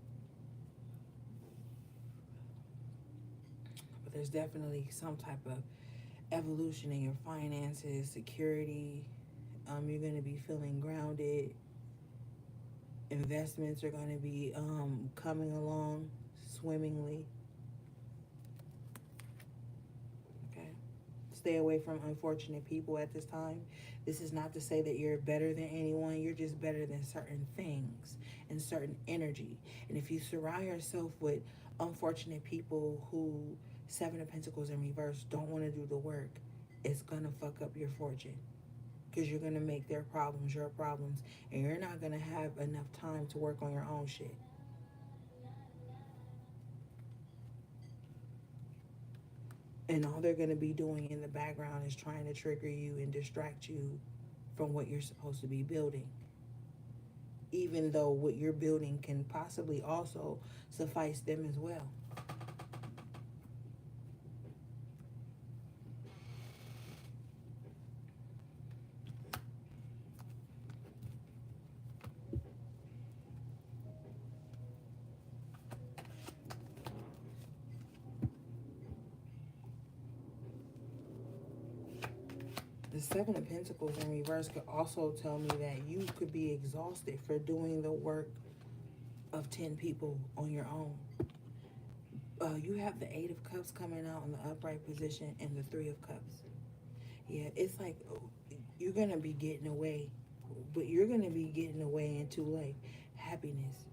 But there's definitely some type of evolution in your finances, security. You're going to be feeling grounded. Investments are going to be coming along swimmingly. Okay. Stay away from unfortunate people at this time. This is not to say that you're better than anyone. You're just better than certain things and certain energy. And if you surround yourself with unfortunate people who, Seven of Pentacles in reverse, don't want to do the work, it's going to fuck up your fortune. Because you're going to make their problems your problems. And you're not going to have enough time to work on your own shit. And all they're going to be doing in the background is trying to trigger you and distract you from what you're supposed to be building. Even though what you're building can possibly also suffice them as well. The Seven of Pentacles in reverse could also tell me that you could be exhausted for doing the work of 10 people on your own. You have the Eight of Cups coming out in the upright position and the Three of Cups. Yeah, it's like you're going to be getting away. But you're going to be getting away into like happiness.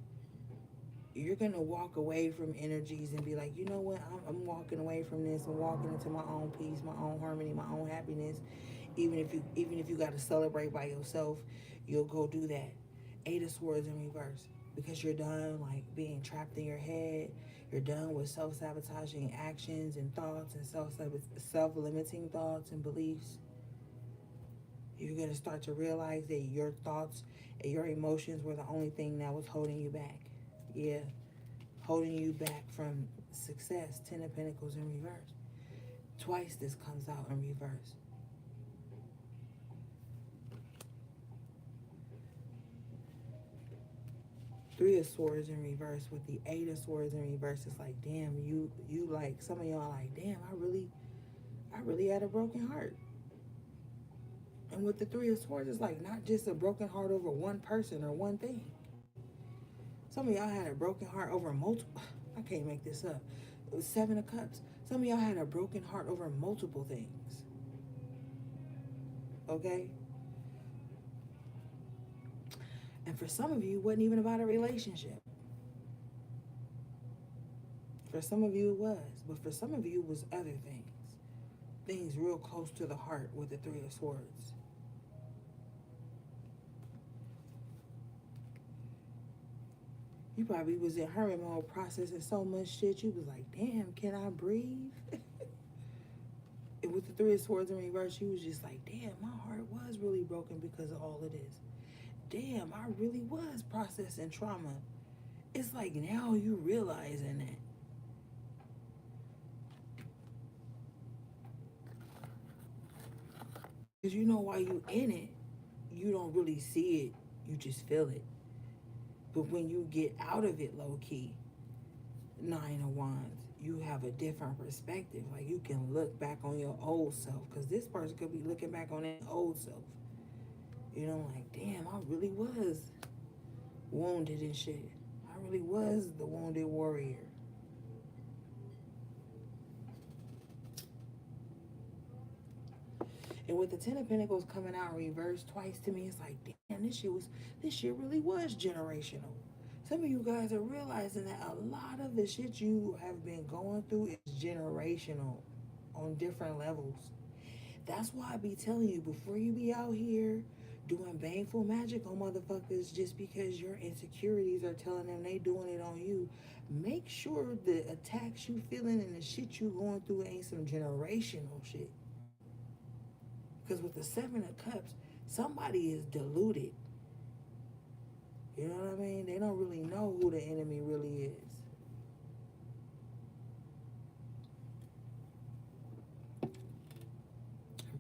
You're going to walk away from energies and be like, you know what, I'm walking away from this. I'm walking into my own peace, my own harmony, my own happiness. Even if you got to celebrate by yourself, you'll go do that. Eight of Swords in reverse. Because you're done like being trapped in your head. You're done with self-sabotaging actions and thoughts and self-limiting thoughts and beliefs. You're going to start to realize that your thoughts and your emotions were the only thing that was holding you back. Yeah. Holding you back from success. Ten of Pentacles in reverse. Twice this comes out in reverse. Three of Swords in reverse with the Eight of Swords in reverse. It's like, damn, you like, some of y'all like, damn, I really had a broken heart. And with the Three of Swords, it's like not just a broken heart over one person or one thing. Some of y'all had a broken heart over multiple, I can't make this up. It was Seven of Cups. Some of y'all had a broken heart over multiple things. Okay? And for some of you, it wasn't even about a relationship. For some of you, it was. But for some of you, it was other things. Things real close to the heart with the Three of Swords. You probably was in hermit mode processing so much shit, you was like, damn, can I breathe? And with the Three of Swords in reverse, you was just like, damn, my heart was really broken because of all of this. Damn, I really was processing trauma. It's like now you realizing that. Because you know while you in it, you don't really see it, you just feel it. But when you get out of it low key, Nine of Wands, you have a different perspective. Like you can look back on your old self. Because this person could be looking back on their old self. You know, like, damn, I really was wounded and shit. I really was the wounded warrior. And with the Ten of Pentacles coming out reversed twice to me, it's like, damn, this shit really was generational. Some of you guys are realizing that a lot of the shit you have been going through is generational on different levels. That's why I be telling you, before you be out here doing baneful magic on motherfuckers just because your insecurities are telling them they doing it on you, make sure the attacks you feeling and the shit you going through ain't some generational shit. Because with the Seven of Cups, somebody is deluded. You know what I mean? They don't really know who the enemy really is.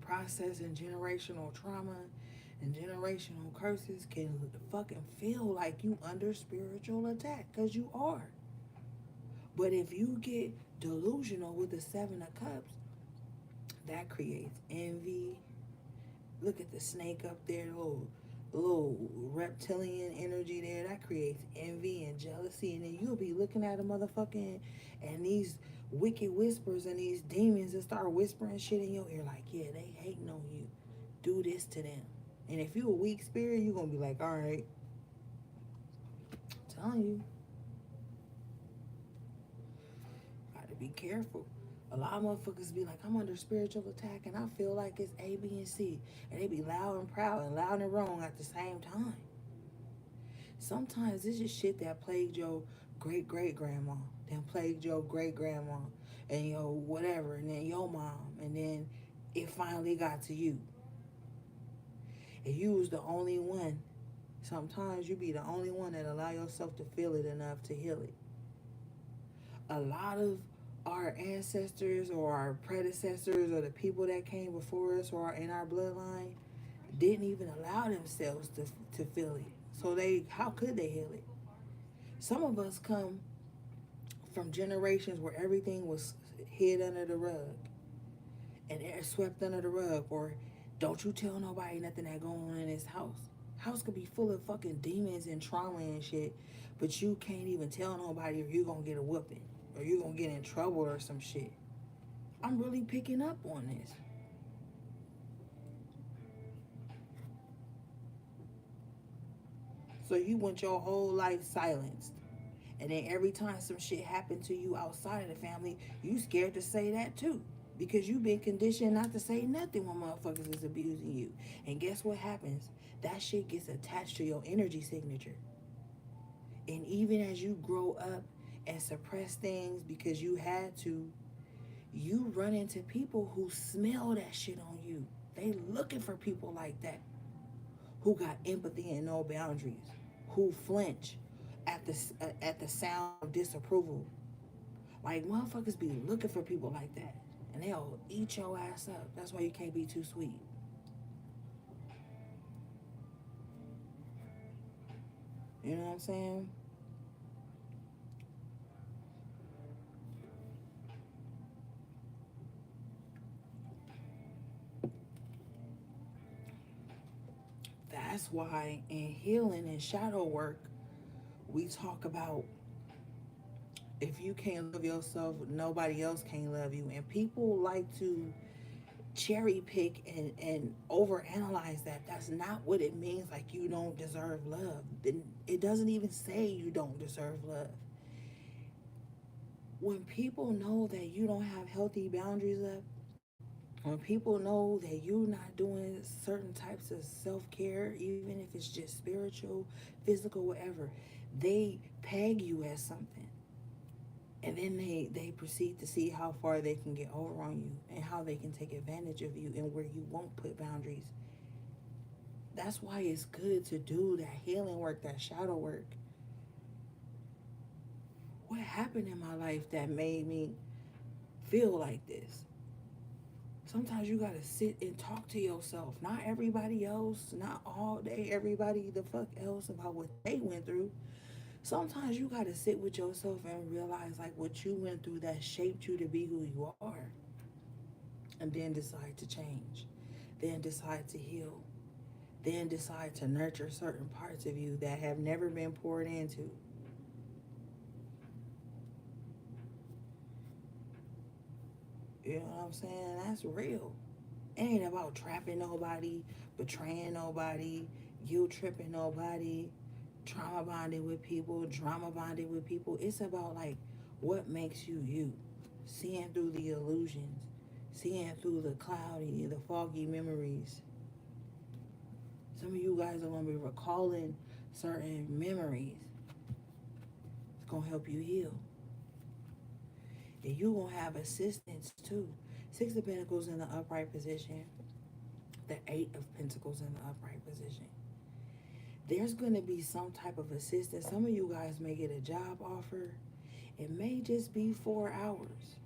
Processing generational trauma and generational curses can fucking feel like you under spiritual attack, because you are. But if you get delusional with the Seven of Cups, that creates envy. Look at the snake up there, little reptilian energy there. That creates envy and jealousy. And then you'll be looking at a motherfucking, and these wicked whispers and these demons that start whispering shit in your ear like, yeah, they hating on you. Do this to them. And if you a weak spirit, you're gonna be like, all right, I'm telling you, gotta be careful. A lot of motherfuckers be like, I'm under spiritual attack and I feel like it's A, B, and C. And they be loud and proud and loud and wrong at the same time. Sometimes this is shit that plagued your great great grandma, then plagued your great grandma, and your whatever, and then your mom, and then it finally got to you. And you was the only one. Sometimes you be the only one that allow yourself to feel it enough to heal it. A lot of our ancestors or our predecessors or the people that came before us or in our bloodline didn't even allow themselves to feel it. So how could they heal it? Some of us come from generations where everything was hid under the rug and air swept under the rug, or don't you tell nobody nothing that going on in this house. House could be full of fucking demons and trauma and shit, but you can't even tell nobody or you gonna get a whooping or you gonna get in trouble or some shit. I'm really picking up on this. So you want your whole life silenced. And then every time some shit happened to you outside of the family, you scared to say that too. Because you've been conditioned not to say nothing when motherfuckers is abusing you. And guess what happens? That shit gets attached to your energy signature. And even as you grow up and suppress things because you had to, you run into people who smell that shit on you. They looking for people like that who got empathy and no boundaries, who flinch at the sound of disapproval. Like motherfuckers be looking for people like that, and they'll eat your ass up. That's why you can't be too sweet. You know what I'm saying? That's why in healing and shadow work, we talk about if you can't love yourself, nobody else can love you. And people like to cherry pick and overanalyze that. That's not what it means, like you don't deserve love. It doesn't even say you don't deserve love. When people know that you don't have healthy boundaries up, when people know that you're not doing certain types of self-care, even if it's just spiritual, physical, whatever, they peg you as something. And then they proceed to see how far they can get over on you and how they can take advantage of you and where you won't put boundaries. That's why it's good to do that healing work, that shadow work. What happened in my life that made me feel like this? Sometimes you gotta sit and talk to yourself. Not everybody else, not all day, everybody the fuck else about what they went through. Sometimes you gotta sit with yourself and realize like what you went through that shaped you to be who you are. And then decide to change. Then decide to heal. Then decide to nurture certain parts of you that have never been poured into. You know what I'm saying? That's real. It ain't about trapping nobody, betraying nobody, guilt tripping nobody, trauma bonding with people, drama bonding with people. It's about like what makes you you, seeing through the illusions, seeing through the cloudy, the foggy memories. Some of you guys are going to be recalling certain memories. It's going to help you heal. And you're going to have assistance too. Six of Pentacles in the upright position. The Eight of Pentacles in the upright position. There's going to be some type of assistance. Some of you guys may get a job offer. It may just be 4 hours.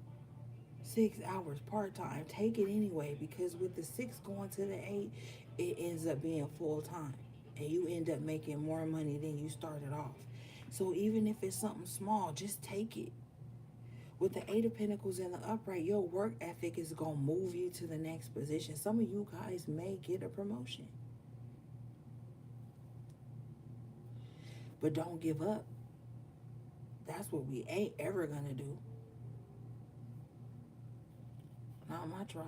6 hours part-time. Take it anyway, because with the 6 going to the 8, it ends up being full-time. And you end up making more money than you started off. So even if it's something small, just take it. With the Eight of Pentacles in the upright, your work ethic is going to move you to the next position. Some of you guys may get a promotion. But don't give up. That's what we ain't ever going to do. Not my tribe.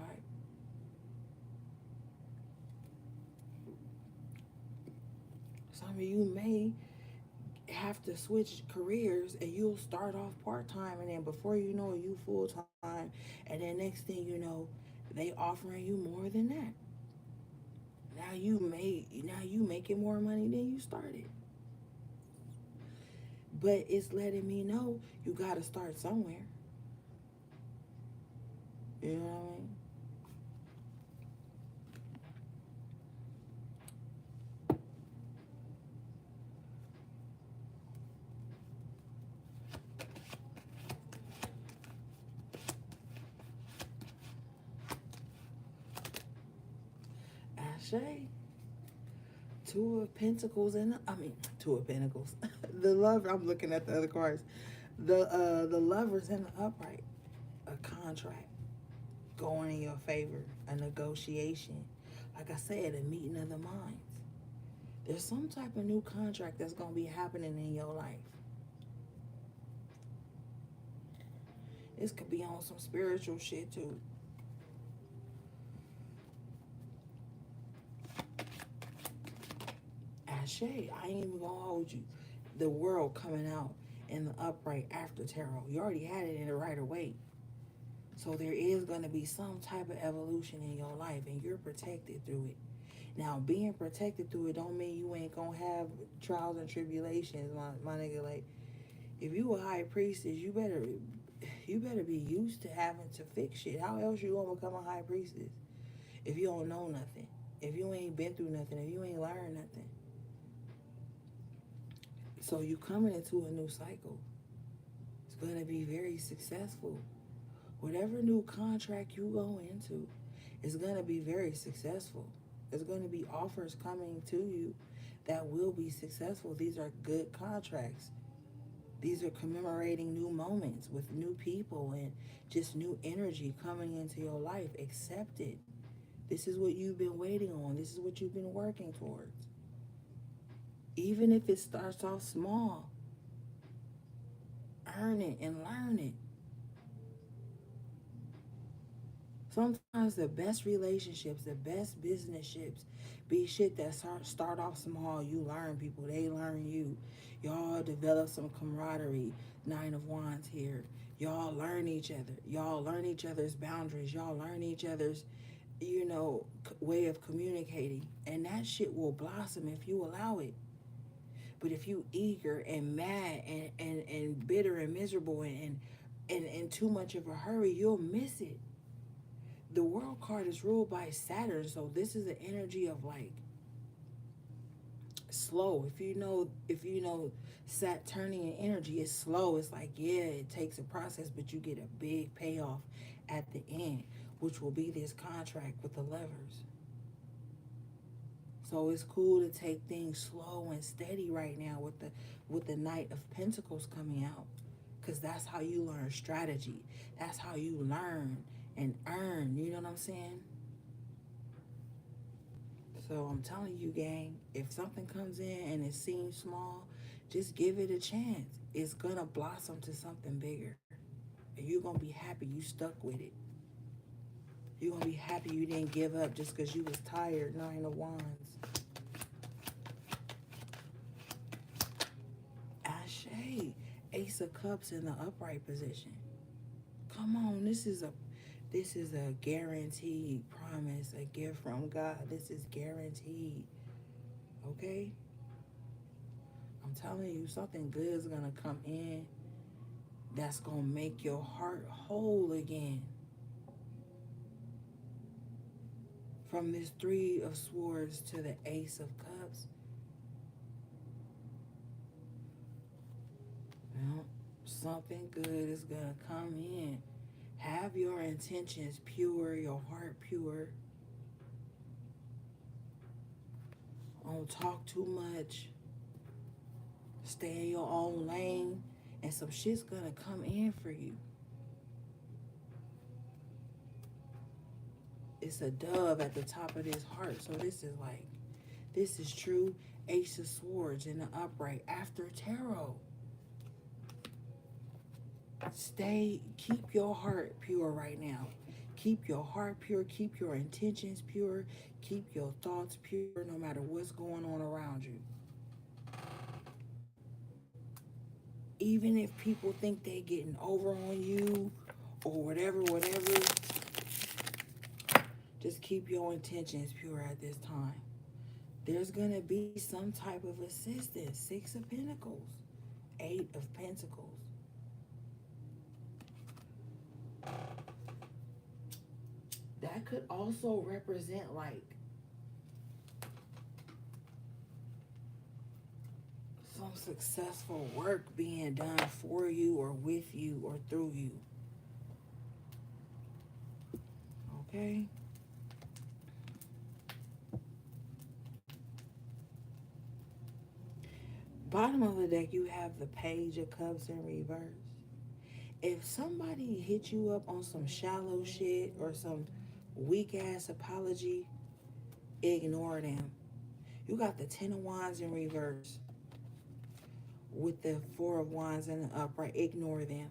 Some of you may have to switch careers, and you'll start off part-time, and then before you know it, you full-time, and then next thing you know, they offering you more than that. Now you making more money than you started. But it's letting me know you got to start somewhere. You know what I mean? Ashe. Two of Pentacles Two of Pentacles. The love, I'm looking at the other cards. The Lovers in the upright. A contract going in your favor. A negotiation. Like I said, a meeting of the minds. There's some type of new contract that's going to be happening in your life. This could be on some spiritual shit too. Ashe, I ain't even gonna hold you. The World coming out in the upright after tarot. You already had it in the Rider-Waite. So there is going to be some type of evolution in your life, and you're protected through it. Now, being protected through it don't mean you ain't gonna have trials and tribulations, my nigga. Like, if you a high priestess, you better be used to having to fix shit. How else you gonna become a high priestess if you don't know nothing? If you ain't been through nothing, if you ain't learned nothing. So you coming into a new cycle. It's going to be very successful. Whatever new contract you go into, it's going to be very successful. There's going to be offers coming to you that will be successful. These are good contracts. These are commemorating new moments with new people and just new energy coming into your life. Accept it. This is what you've been waiting on. This is what you've been working towards. Even if it starts off small, earn it and learn it. Sometimes the best relationships, the best business-ships be shit that start off small. You learn people, they learn you. Y'all develop some camaraderie. Nine of Wands here. Y'all learn each other. Y'all learn each other's boundaries. Y'all learn each other's, way of communicating. And that shit will blossom if you allow it. But if you eager and mad and bitter and miserable and in too much of a hurry, you'll miss it. The World card is ruled by Saturn, so this is the energy of like slow. If you know Saturnian energy is slow. It's like, yeah, it takes a process, but you get a big payoff at the end, which will be this contract with the Lovers. So it's cool to take things slow and steady right now with the Knight of Pentacles coming out. Because that's how you learn strategy. That's how you learn and earn. You know what I'm saying? So I'm telling you, gang, if something comes in and it seems small, just give it a chance. It's going to blossom to something bigger. And you're going to be happy you stuck with it. You're going to be happy you didn't give up just because you was tired. Nine of Wands. Ashe. Ace of Cups in the upright position. Come on, this is This is a guaranteed promise, a gift from God. This is guaranteed. Okay? I'm telling you, something good is going to come in that's going to make your heart whole again. From this Three of Swords to the Ace of Cups, well, something good is going to come in. Have your intentions pure, your heart pure. Don't talk too much. Stay in your own lane, and some shit's going to come in for you. It's a dove at the top of this heart. So this is true Ace of Swords in the upright after tarot. Keep your heart pure right now. Keep your heart pure. Keep your intentions pure. Keep your thoughts pure no matter what's going on around you. Even if people think they're getting over on you or whatever, just keep your intentions pure at this time. There's going to be some type of assistance. Six of Pentacles. Eight of Pentacles. That could also represent like some successful work being done for you or with you or through you. Okay? Bottom of the deck, you have the Page of Cups in reverse. If somebody hit you up on some shallow shit or some weak ass apology, ignore them. You got the Ten of Wands in reverse with the Four of Wands in the upright. Ignore them.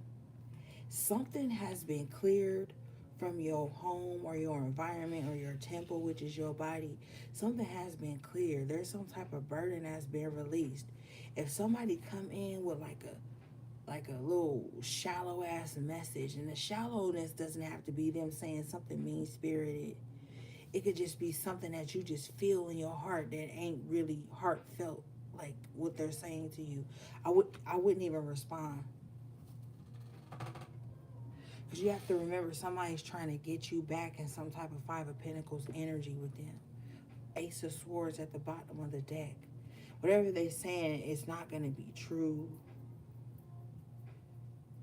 Something has been cleared from your home or your environment or your temple, which is your body. Something has been cleared. There's some type of burden that's been released. If somebody come in with like a little shallow ass message, and the shallowness doesn't have to be them saying something mean spirited. It could just be something that you just feel in your heart that ain't really heartfelt, like what they're saying to you. I wouldn't even respond. Because you have to remember, somebody's trying to get you back in some type of Five of Pentacles energy with them. Ace of Swords at the bottom of the deck. Whatever they're saying, it's not going to be true.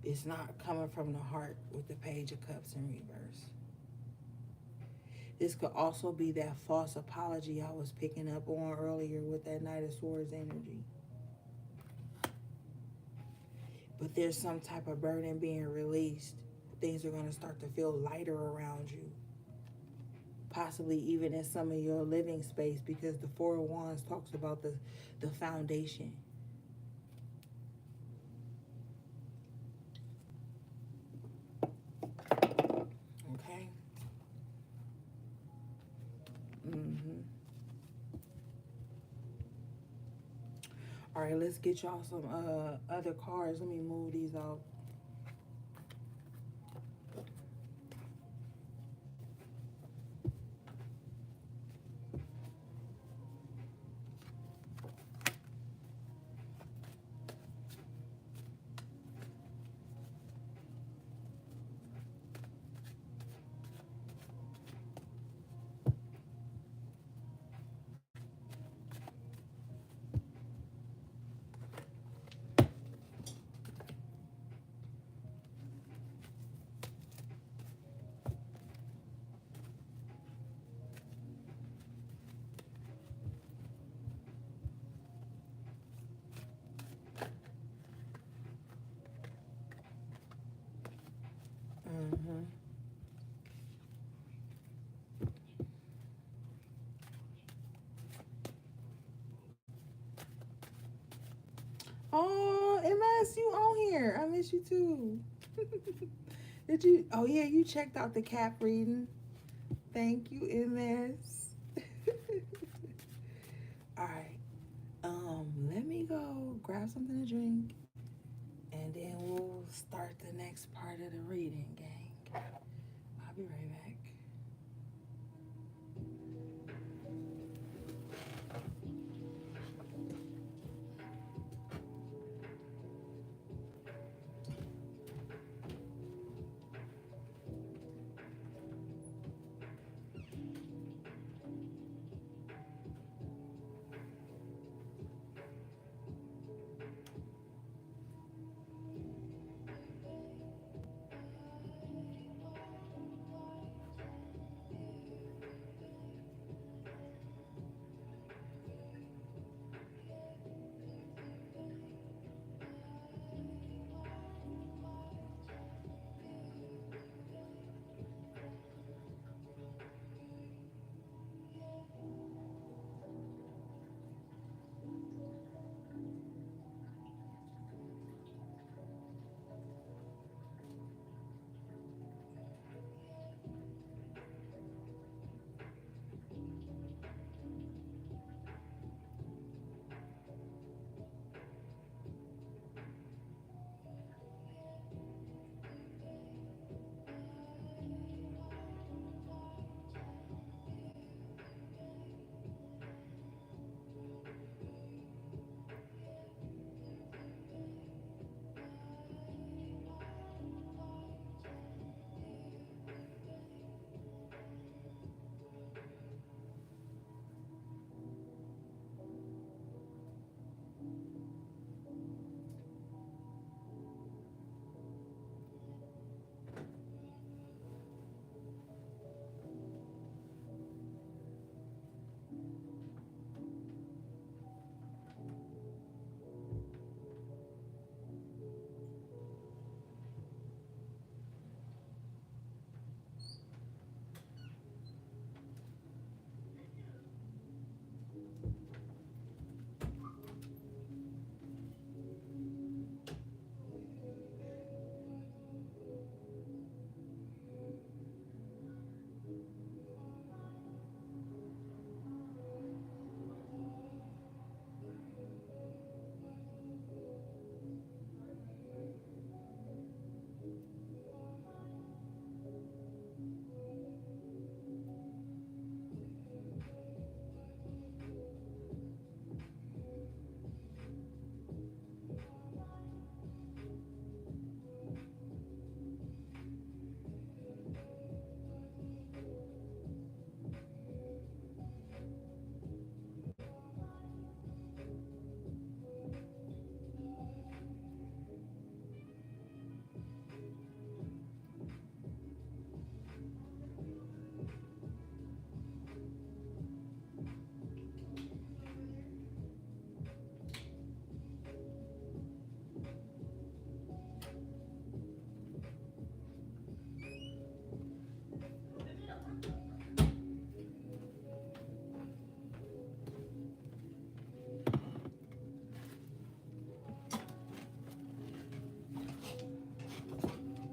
It's not coming from the heart with the Page of Cups in reverse. This could also be that false apology I was picking up on earlier with that Knight of Swords energy. But there's some type of burden being released. Things are going to start to feel lighter around you. Possibly even in some of your living space, because the Four of Wands talks about the foundation. Okay? All right, let's get y'all some other cards. Let me move these out. Oh, MS, you on here. I miss you too. Did you? Oh, yeah, you checked out the cap reading. Thank you, MS. All right. Let me go grab something to drink, and then we'll start the next part of the reading, gang. I'll I'll be right back.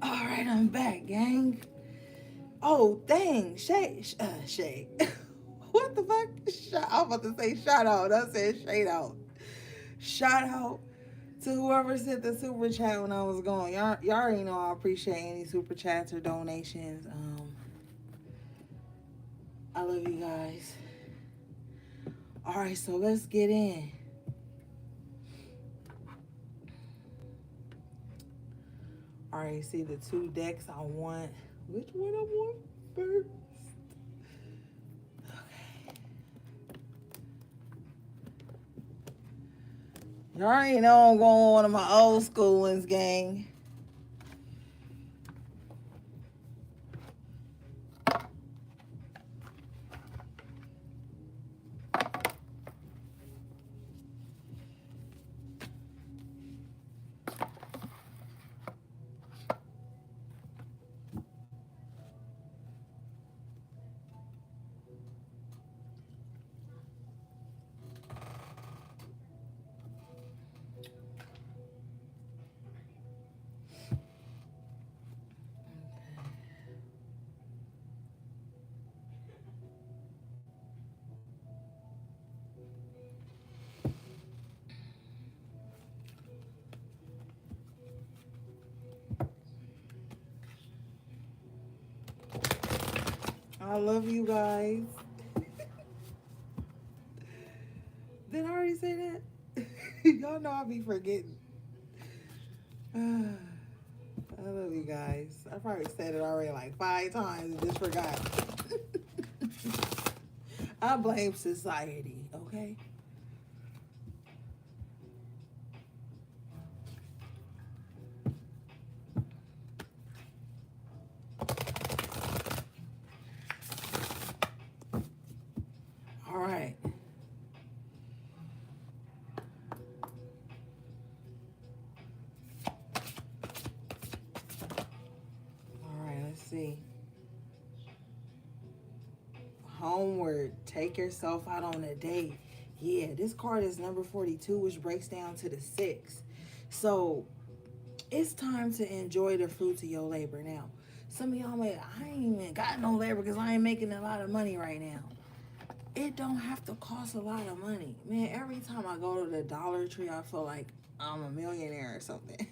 All right, I'm back, gang. Oh, dang. Shay. What the fuck? I was about to say shout out. I said shade out. Shout out to whoever sent the super chat when I was gone. Y'all already know I appreciate any super chats or donations. I love you guys. All right, so let's get in. All right, see the two decks I want. Which one I want first? Okay. Y'all already know I'm going with one of my old school ones, gang. I love you guys. Did I already say that? Y'all know I'll be forgetting. I love you guys. I probably said it already like 5 times and just forgot. I blame society, okay? All right. All right, let's see. Homeward, take yourself out on a date. Yeah, this card is number 42, which breaks down to the 6. So it's time to enjoy the fruits of your labor now. Some of y'all may, I ain't even got no labor because I ain't making a lot of money right now. It don't have to cost a lot of money. Man, every time I go to the Dollar Tree, I feel like I'm a millionaire or something.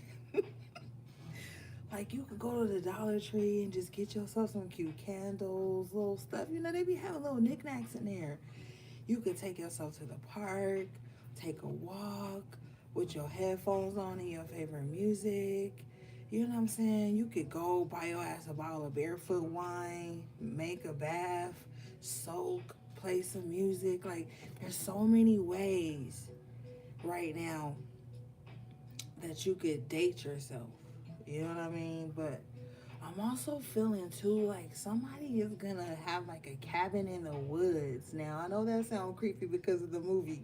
Like, you could go to the Dollar Tree and just get yourself some cute candles, little stuff. You know, they be having little knickknacks in there. You could take yourself to the park, take a walk with your headphones on and your favorite music. You know what I'm saying? You could go buy your ass a bottle of barefoot wine, make a bath, soak, play some music. Like, there's so many ways right now that you could date yourself. You know what I mean? But I'm also feeling too like somebody is gonna have like a cabin in the woods. Now I know that sounds creepy because of the movie.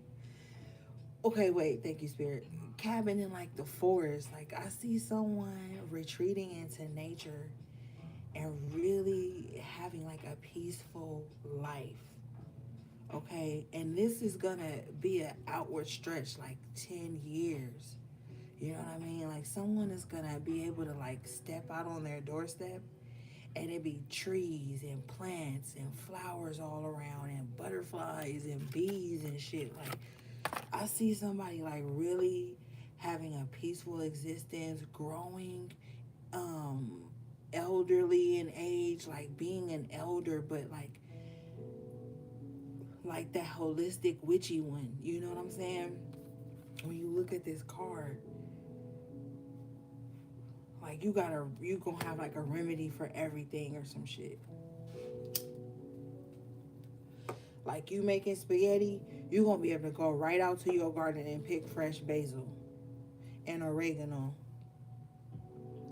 Okay, wait, thank you, Spirit. Cabin in like the forest. Like I see someone retreating into nature and really having like a peaceful life. Okay, and this is gonna be an outward stretch like 10 years. You know what I mean? Like someone is gonna be able to like step out on their doorstep and it be trees and plants and flowers all around and butterflies and bees and shit. Like I see somebody like really having a peaceful existence, growing, um, elderly in age, like being an elder, but like that holistic witchy one. You know what I'm saying? When you look at this card, like you gonna have like a remedy for everything or some shit. Like you making spaghetti, you gonna be able to go right out to your garden and pick fresh basil and oregano.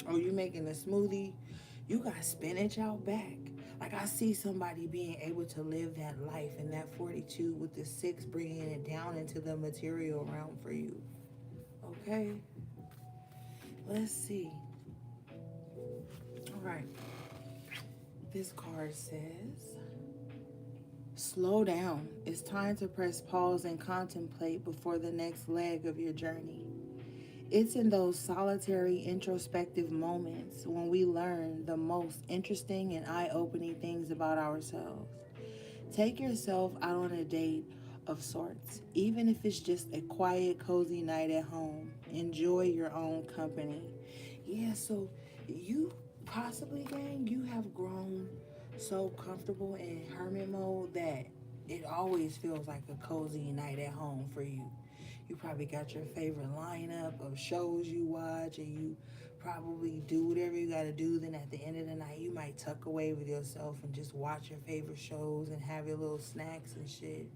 Or you making a smoothie, you got spinach out back. Like I see somebody being able to live that life and that 42 with the 6 bringing it down into the material realm for you. Okay, let's see. All right, this card says, slow down. It's time to press pause and contemplate before the next leg of your journey. It's in those solitary, introspective moments when we learn the most interesting and eye opening things about ourselves. Take yourself out on a date of sorts, even if it's just a quiet, cozy night at home. Enjoy your own company. Yeah, so you possibly, gang, you have grown so comfortable in hermit mode that it always feels like a cozy night at home for you. You probably got your favorite lineup of shows you watch, and you probably do whatever you got to do. Then at the end of the night, you might tuck away with yourself and just watch your favorite shows and have your little snacks and shit.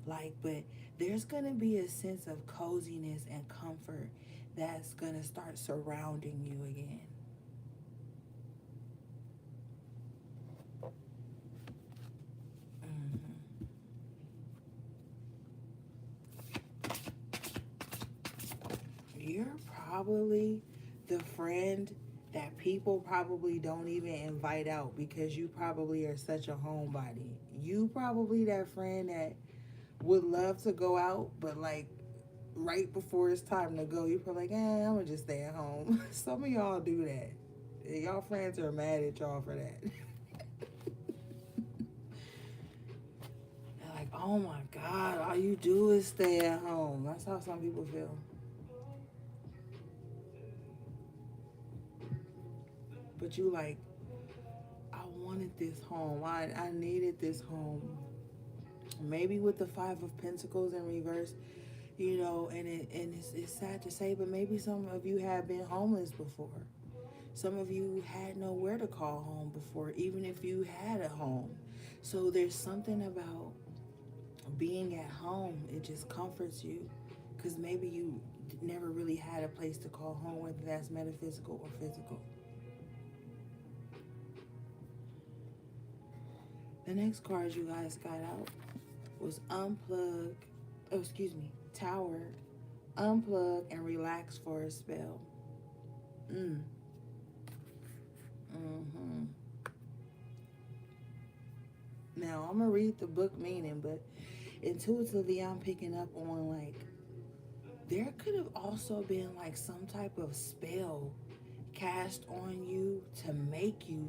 Like, but there's gonna be a sense of coziness and comfort that's gonna start surrounding you again. Mm-hmm. You're probably the friend that people probably don't even invite out because you probably are such a homebody. You probably that friend that would love to go out, but like right before it's time to go, you're probably like, I'm gonna just stay at home. Some of y'all do that. Y'all friends are mad at y'all for that. They're like, oh my God, all you do is stay at home. That's how some people feel. But you like, I want wanted this home. I needed this home. Maybe with the Five of Pentacles in reverse, you know, and it's sad to say, but maybe some of you have been homeless before. Some of you had nowhere to call home before, even if you had a home. So there's something about being at home. It just comforts you because maybe you never really had a place to call home, whether that's metaphysical or physical. The next card you guys got out was Tower, unplug and relax for a spell. Now, I'm going to read the book meaning, but intuitively I'm picking up on, like, there could have also been, like, some type of spell cast on you to make you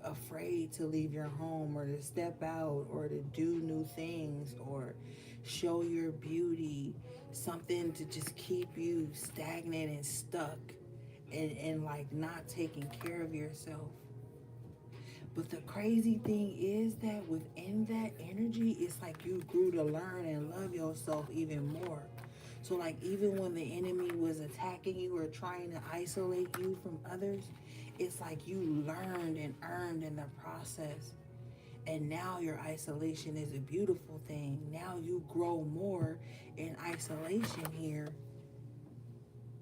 afraid to leave your home or to step out or to do new things or show your beauty, something to just keep you stagnant and stuck and like not taking care of yourself. But the crazy thing is that within that energy, it's like you grew to learn and love yourself even more. So like even when the enemy was attacking you or trying to isolate you from others, it's like you learned and earned in the process. And now your isolation is a beautiful thing. Now you grow more in isolation here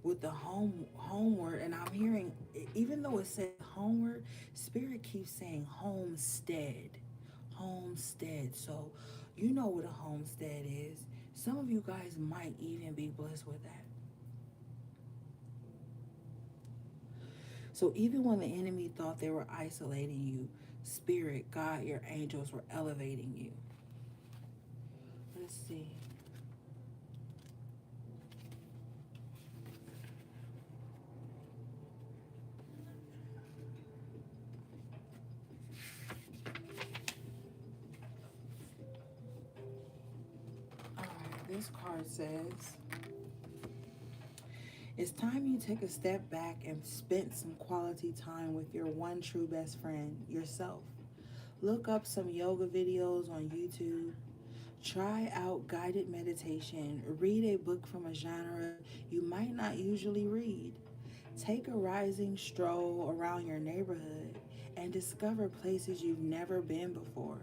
with the homeward. And I'm hearing, even though it says homeward, spirit keeps saying homestead. So you know what a homestead is. Some of you guys might even be blessed with that. So even when the enemy thought they were isolating you, Spirit, God, your angels were elevating you. Let's see. All right, this card says, it's time you take a step back and spend some quality time with your one true best friend, yourself. Look up some yoga videos on YouTube. Try out guided meditation. Read a book from a genre you might not usually read. Take a rising stroll around your neighborhood and discover places you've never been before.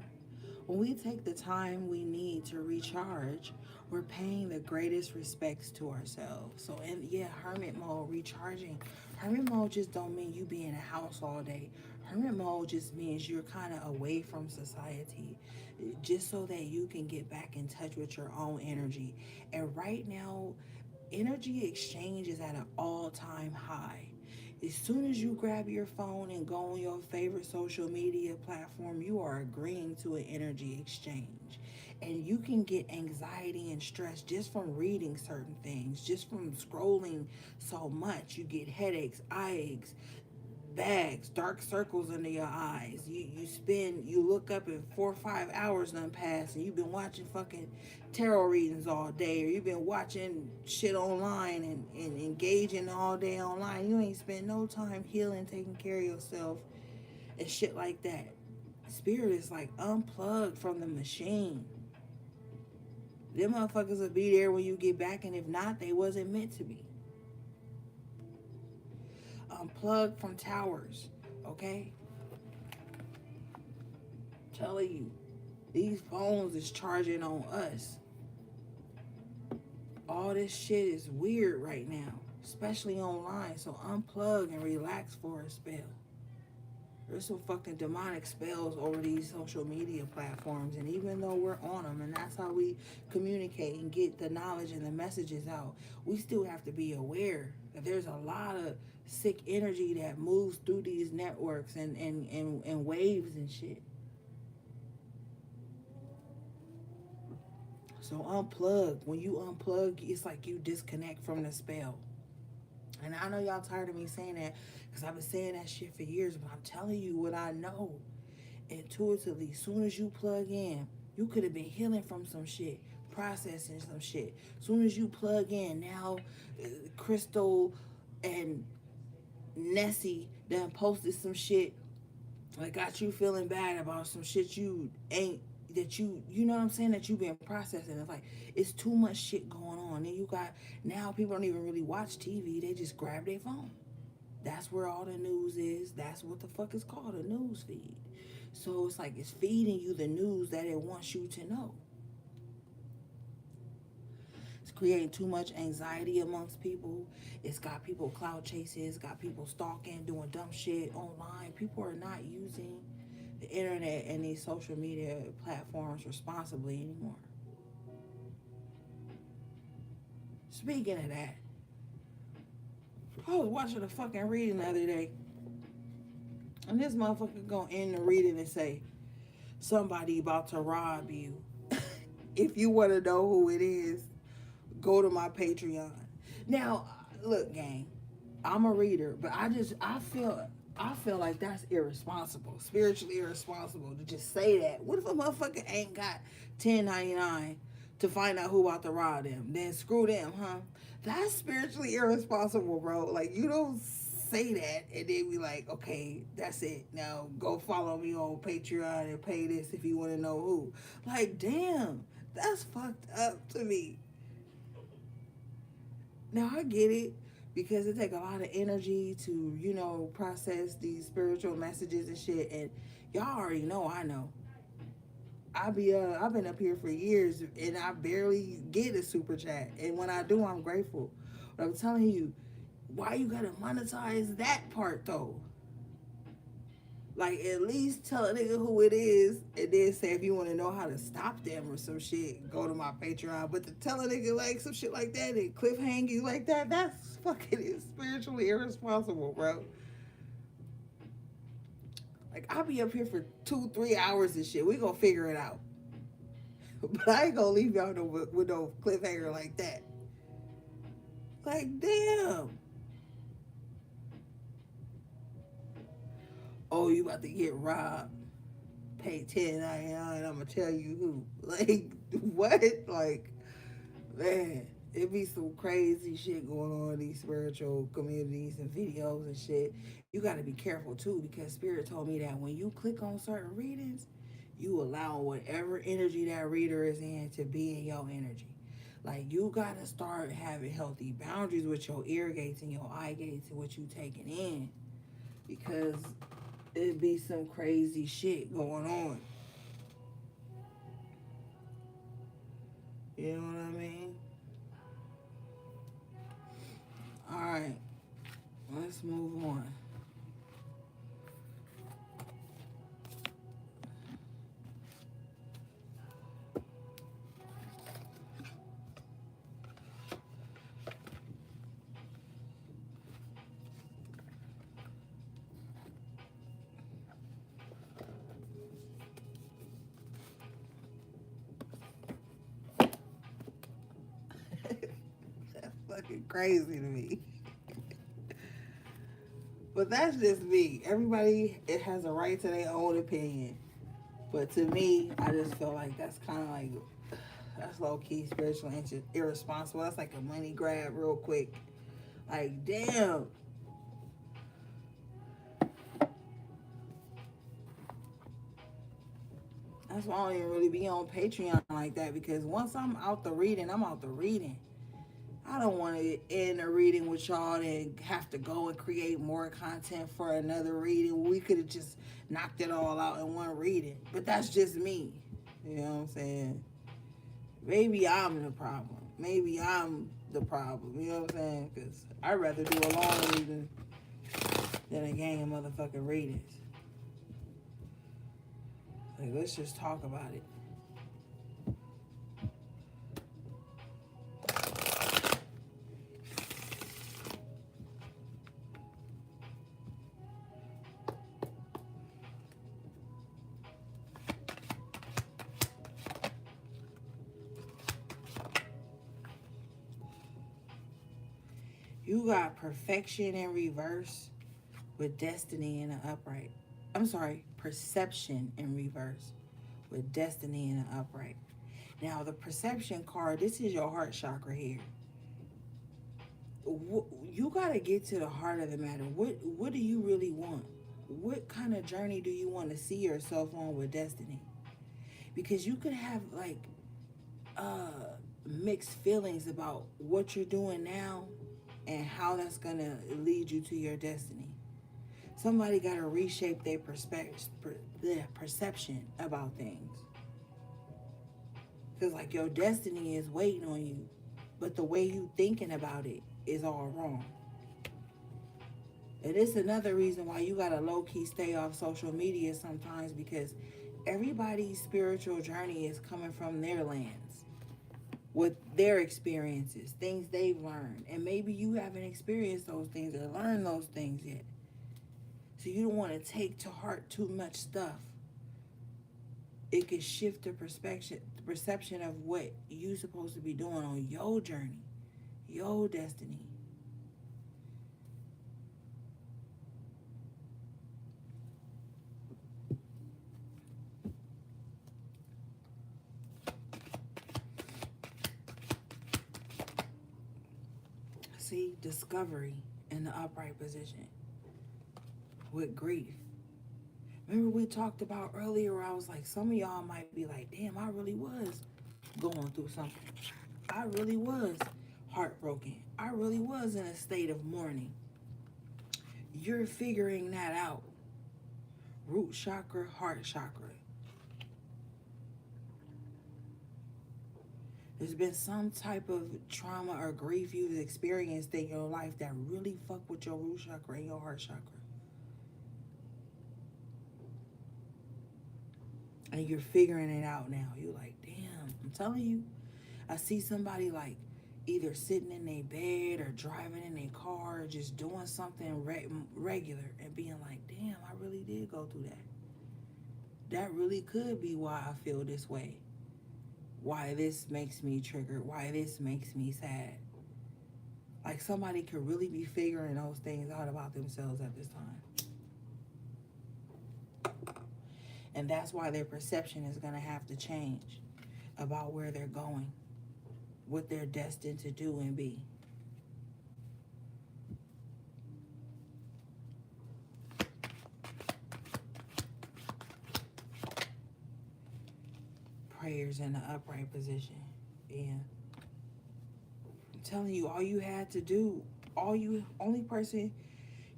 When we take the time we need to recharge, we're paying the greatest respects to ourselves. So, and yeah, hermit mode, recharging. Hermit mode just don't mean you be in a house all day. Hermit mode just means you're kind of away from society, just so that you can get back in touch with your own energy. And right now, energy exchange is at an all-time high. As soon as you grab your phone and go on your favorite social media platform, you are agreeing to an energy exchange. And you can get anxiety and stress just from reading certain things, just from scrolling so much. You get headaches, eye aches, bags, dark circles under your eyes. You look up and 4 or 5 hours done pass and you've been watching fucking tarot readings all day, or you've been watching shit online and engaging all day online. You ain't spend no time healing, taking care of yourself and shit like that. Spirit is like unplugged from the machine. Them motherfuckers will be there when you get back, and if not, they wasn't meant to be. Unplug from towers, okay? Telling you, these phones is charging on us. All this shit is weird right now, especially online. So unplug and relax for a spell. There's some fucking demonic spells over these social media platforms, and even though we're on them and that's how we communicate and get the knowledge and the messages out, we still have to be aware that there's a lot of sick energy that moves through these networks and waves and shit. So unplug. When you unplug, it's like you disconnect from the spell. And I know y'all tired of me saying that because I've been saying that shit for years, but I'm telling you what I know intuitively. As soon as you plug in, you could have been healing from some shit, processing some shit. As soon as you plug in, now Crystal and Nessie done posted some shit Like, got you feeling bad about some shit you ain't, that you know what I'm saying, that you been processing. It's like, it's too much shit going on. And you got, now people don't even really watch TV. They just grab their phone. That's where all the news is. That's what the fuck is called a news feed. So it's like it's feeding you the news that it wants you to know. It's creating too much anxiety amongst people. It's got people cloud chasing. It's got people stalking, doing dumb shit online. People are not using the internet and these social media platforms responsibly anymore. Speaking of that, I was watching a fucking reading the other day, and this motherfucker gonna end the reading and say, somebody about to rob you. If you want to know who it is, go to my Patreon. Now, look, gang, I'm a reader, but I feel like that's irresponsible, spiritually irresponsible to just say that. What if a motherfucker ain't got 10.99 to find out who about to rob them? Then screw them, huh? That's spiritually irresponsible, bro. Like, you don't say that and then be like, okay, that's it. Now go follow me on Patreon and pay this if you want to know who. Like, damn, that's fucked up to me. Now I get it, because it take a lot of energy to, process these spiritual messages and shit. And y'all already know, I know. I've been up here for years and I barely get a super chat. And when I do, I'm grateful. But I'm telling you, why you gotta monetize that part though? Like, at least tell a nigga who it is and then say, if you want to know how to stop them or some shit, go to my Patreon. But to tell a nigga like some shit like that and cliffhang you like that, that's fucking spiritually irresponsible, bro. Like, I'll be up here for 2-3 hours and shit. We gonna figure it out. But I ain't gonna leave y'all with no cliffhanger like that. Like, damn. Oh, you about to get robbed. Pay $10.99. I'm gonna tell you who. Like, what? Like, man, it be some crazy shit going on in these spiritual communities and videos and shit. You got to be careful too, because Spirit told me that when you click on certain readings, you allow whatever energy that reader is in to be in your energy. Like, you got to start having healthy boundaries with your ear gates and your eye gates and what you taking in, because it be some crazy shit going on. You know what I mean? Alright, let's move on. That's fucking crazy to me. But that's just me. Everybody, it has a right to their own opinion. But to me, I just feel like that's kind of like, that's low key spiritual and irresponsible. That's like a money grab real quick. Like, damn. That's why I don't even really be on Patreon like that, because once I'm out the reading, I'm out the reading. I don't want to end a reading with y'all and have to go and create more content for another reading. We could have just knocked it all out in one reading. But that's just me. You know what I'm saying? Maybe I'm the problem. Maybe I'm the problem. You know what I'm saying? Because I'd rather do a long reading than a gang of motherfucking readings. Like, let's just talk about it. You got perfection in reverse with destiny in the upright. I'm sorry, perception in reverse with destiny in the upright. Now, the perception card, this is your heart chakra here. You got to get to the heart of the matter. What do you really want? what kind of journey do you want to see yourself on with destiny? Because you could have like mixed feelings about what you're doing now and how that's gonna lead you to your destiny. Somebody got to reshape their perception about things. Because like your destiny is waiting on you, but the way you thinking about it is all wrong. And it's another reason why you gotta low key stay off social media sometimes, because everybody's spiritual journey is coming from their lands with their experiences, things they've learned. And maybe you haven't experienced those things or learned those things yet. So you don't want to take to heart too much stuff. It can shift the perception of what you're supposed to be doing on your journey, your destiny. See, discovery in the upright position with grief. Remember we talked about earlier where I was like, some of y'all might be like, damn, I really was going through something. I really was heartbroken. I really was in a state of mourning. You're figuring that out. Root chakra, heart chakra. There's been some type of trauma or grief you've experienced in your life that really fuck with your root chakra and your heart chakra. And you're figuring it out now. You're like, damn, I'm telling you. I see somebody like either sitting in their bed or driving in their car or just doing something regular and being like, damn, I really did go through that. That really could be why I feel this way. Why this makes me triggered. Why this makes me sad. Like somebody could really be figuring those things out about themselves at this time. And that's why their perception is going to have to change about where they're going, what they're destined to do and be. Prayers in the upright position. Yeah. I'm telling you, all you had to do, only person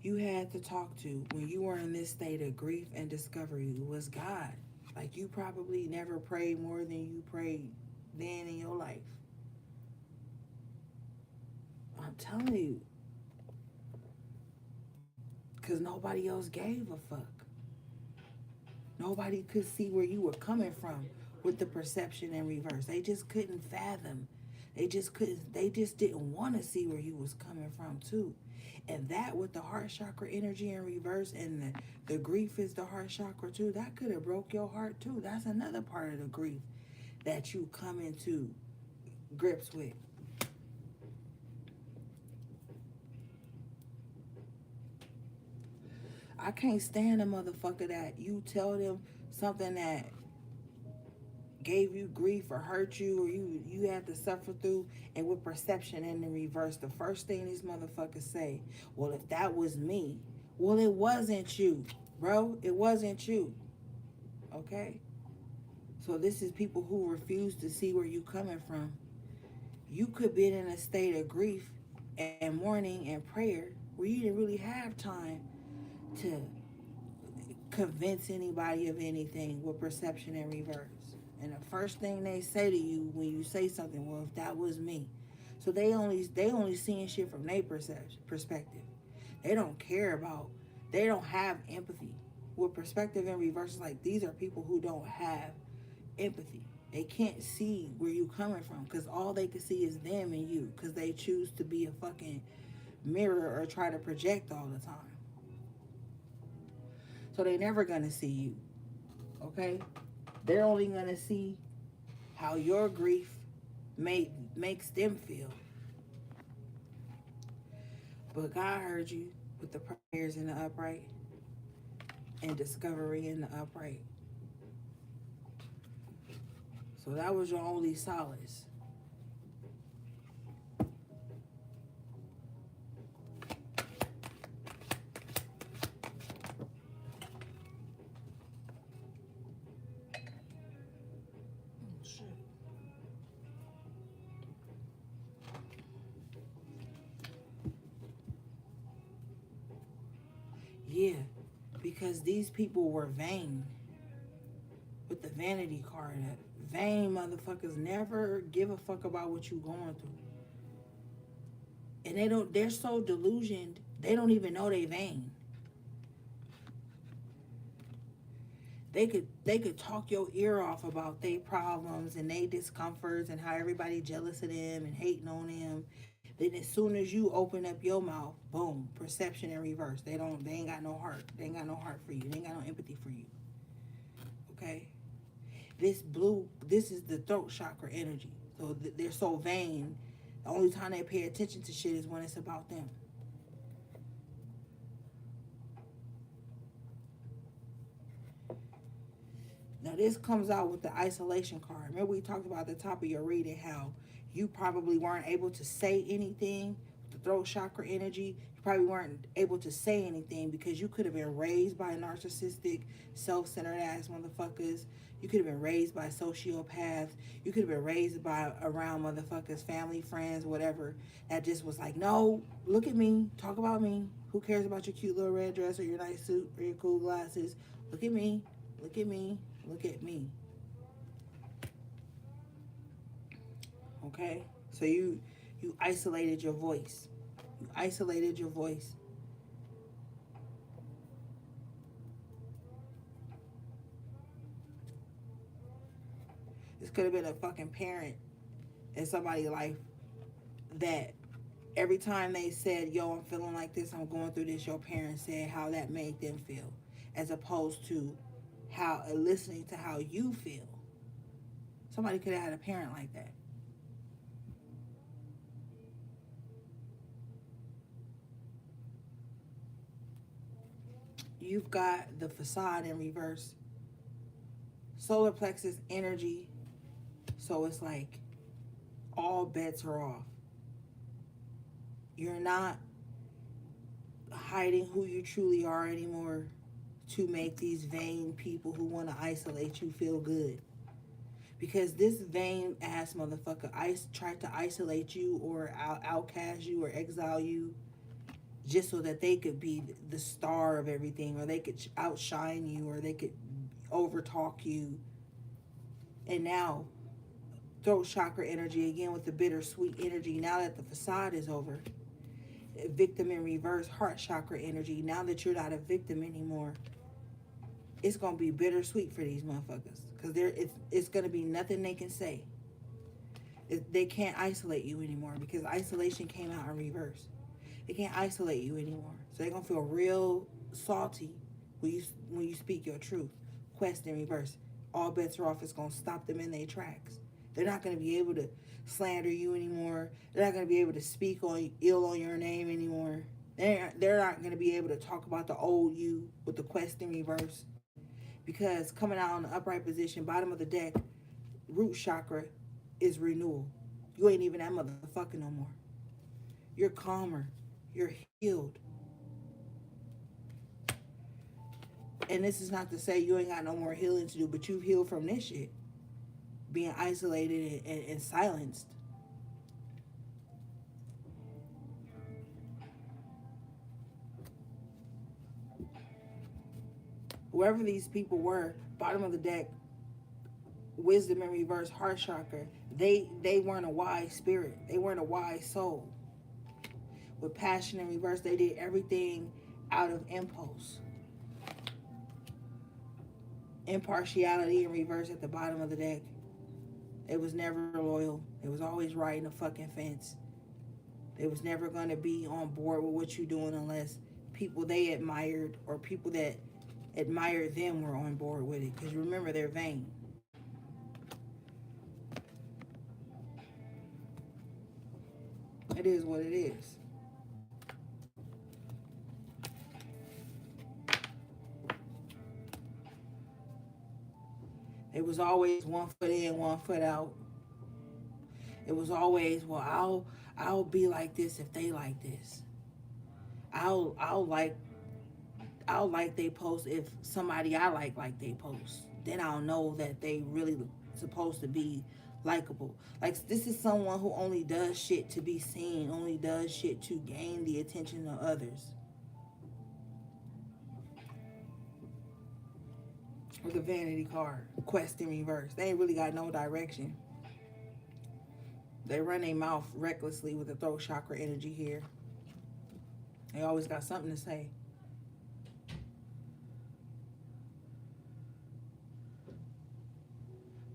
you had to talk to when you were in this state of grief and discovery was God. Like you probably never prayed more than you prayed then in your life. I'm telling you. Because nobody else gave a fuck. Nobody could see where you were coming from with the perception in reverse. They just couldn't fathom. They just didn't want to see where you was coming from too. And that with the heart chakra energy in reverse and the grief is the heart chakra too, that could have broke your heart too. That's another part of the grief that you come into grips with. I can't stand a motherfucker that you tell them something that gave you grief or hurt you or you had to suffer through, and with perception in the reverse, the first thing these motherfuckers say, well, if that was me. Well, it wasn't you, bro. It wasn't you. Okay? So this is people who refuse to see where you coming from. You could be in a state of grief and mourning and prayer where you didn't really have time to convince anybody of anything with perception in reverse. And the first thing they say to you when you say something, well, if that was me. So they only seeing shit from their perspective. They don't care about, they don't have empathy. With perspective in reverse, like these are people who don't have empathy. They can't see where you coming from because all they can see is them and you because they choose to be a fucking mirror or try to project all the time. So they're never gonna see you. Okay? They're only gonna see how your grief makes them feel. But God heard you with the prayers in the upright and discovery in the upright. So that was your only solace. Yeah, because these people were vain with the vanity card. Vain motherfuckers never give a fuck about what you going through. And they're so delusioned, they don't even know they vain. They could talk your ear off about their problems and their discomforts and how everybody jealous of them and hating on them. Then as soon as you open up your mouth, boom, perception in reverse. They ain't got no heart. They ain't got no heart for you. They ain't got no empathy for you. Okay? This is the throat chakra energy. So they're so vain. The only time they pay attention to shit is when it's about them. Now this comes out with the isolation card. Remember we talked about at the top of your reading how you probably weren't able to say anything. The throat chakra energy, you probably weren't able to say anything because you could have been raised by narcissistic, self-centered ass motherfuckers. You could have been raised by sociopaths. You could have been raised by around motherfuckers, family, friends, whatever. That just was like, no, look at me, talk about me. Who cares about your cute little red dress or your nice suit or your cool glasses? Look at me, look at me, look at me. Okay? So you isolated your voice. You isolated your voice. This could have been a fucking parent in somebody's life that every time they said, yo, I'm feeling like this, I'm going through this, your parents said how that made them feel, as opposed to how listening to how you feel. Somebody could have had a parent like that. You've got the facade in reverse. Solar plexus energy. So it's like all bets are off. You're not hiding who you truly are anymore to make these vain people who want to isolate you feel good. Because this vain ass motherfucker tried to isolate you or outcast you or exile you just so that they could be the star of everything, or they could outshine you, or they could overtalk you. And now, throat chakra energy again with the bittersweet energy. Now that the facade is over, victim in reverse, heart chakra energy. Now that you're not a victim anymore, it's gonna be bittersweet for these motherfuckers because it's gonna be nothing they can say. They can't isolate you anymore because isolation came out in reverse. They can't isolate you anymore, so they're gonna feel real salty when you speak your truth. Quest in reverse. All bets are off. It's gonna stop them in their tracks. They're not gonna be able to slander you anymore. They're not gonna be able to speak ill on your name anymore. They're not gonna be able to talk about the old you with the quest in reverse. Because coming out on the upright position, bottom of the deck, root chakra is renewal. You ain't even that motherfucker no more. You're calmer. You're healed. And this is not to say you ain't got no more healing to do, but you've healed from this shit. Being isolated and silenced. Whoever these people were, bottom of the deck, wisdom in reverse, heart chakra, they weren't a wise spirit. They weren't a wise soul. With passion in reverse, they did everything out of impulse. Impartiality in reverse at the bottom of the deck. It was never loyal. It was always riding a fucking fence. They was never going to be on board with what you're doing unless people they admired or people that admired them were on board with it. Because remember, they're vain. It is what it is. It was always one foot in, one foot out. It was always, well, I'll be like this if they like this. I'll like they post if somebody I like they post. Then I'll know that they really supposed to be likable. Like this is someone who only does shit to be seen, only does shit to gain the attention of others. with a vanity card. Quest in reverse. They ain't really got no direction. They run their mouth recklessly with the throat chakra energy here. They always got something to say.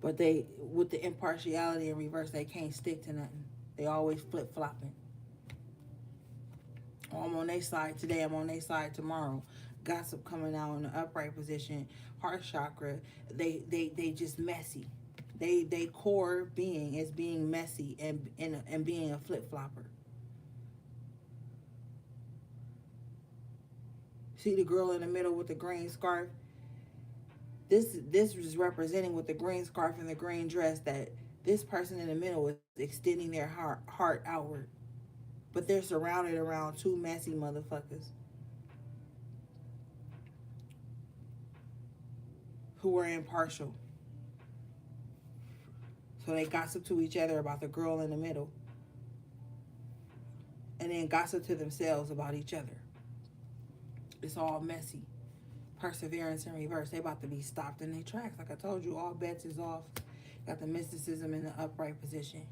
But they, with the impartiality in reverse, they can't stick to nothing. They always flip-flopping. Oh, I'm on their side today, I'm on their side tomorrow. Gossip coming out in the upright position. Heart chakra, they just messy. They core being is being messy and being a flip-flopper. See the girl in the middle with the green scarf? This is representing with the green scarf and the green dress that this person in the middle is extending their heart outward. But they're surrounded around two messy motherfuckers who are impartial. So they gossip to each other about the girl in the middle. And then gossip to themselves about each other. It's all messy. Perseverance in reverse. They about to be stopped in their tracks. Like I told you, all bets is off. Got the mysticism in the upright position.